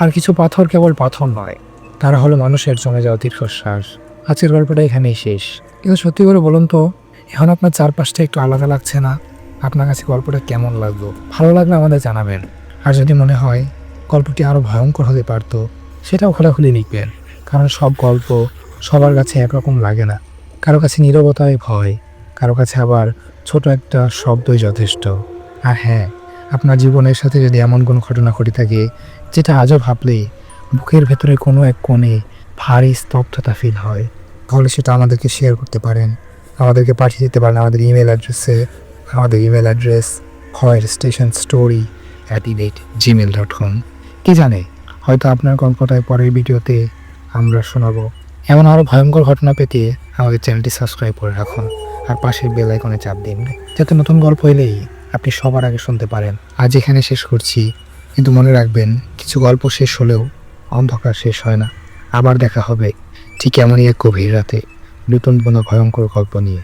আর কিছু পাথর কেবল পাথর নয়, তারা হলো মানুষের জমে যাওয়া দীর্ঘশ্বাস। আজকের গল্পটা এখানেই শেষ। কিন্তু সত্যি করে বলুন তো, এখন আপনার চারপাশটা একটু আলাদা লাগছে না? আপনার কাছে গল্পটা কেমন লাগলো? ভালো লাগলে আমাদের জানাবেন। আর যদি মনে হয় গল্পটি আরও ভয়ঙ্কর হতে পারতো, সেটাও খোলাখুলি লিখবেন। কারণ সব গল্প সবার কাছে একরকম লাগে না। কারো কাছে নীরবতায় ভয়, কারো কাছে আবার ছোট একটা শব্দই যথেষ্ট। আর হ্যাঁ, আপনার জীবনের সাথে যদি এমন কোনো ঘটনা ঘটে থাকে যেটা আজও ভাবলেই বুকের ভেতরে কোনো এক কোণে ভারী স্তব্ধতা ফিল হয়, তাহলে সেটা আমাদেরকে শেয়ার করতে পারেন। আমাদেরকে পাঠিয়ে দিতে পারেন আমাদের ইমেল অ্যাড্রেসে। আমাদের ইমেল অ্যাড্রেস horrorstationstory@gmail.com। কে জানে, হয়তো আপনার গল্পটায় পরের ভিডিওতে আমরা শোনাবো। এমন আরও ভয়ঙ্কর ঘটনা পেতে আমাদের চ্যানেলটি সাবস্ক্রাইব করে রাখুন আর পাশের বেল আইকনে চাপ দিন, যাতে নতুন গল্প এলেই আপনি সবার আগে শুনতে পারেন। আজ এখানে শেষ করছি, কিন্তু মনে রাখবেন, কিছু গল্প শেষ হলেও অন্ধকার শেষ হয় না। আবার দেখা হবে ঠিক এমনই এক গভীর রাতে নতুন কোনো ভয়ঙ্কর গল্প নিয়ে।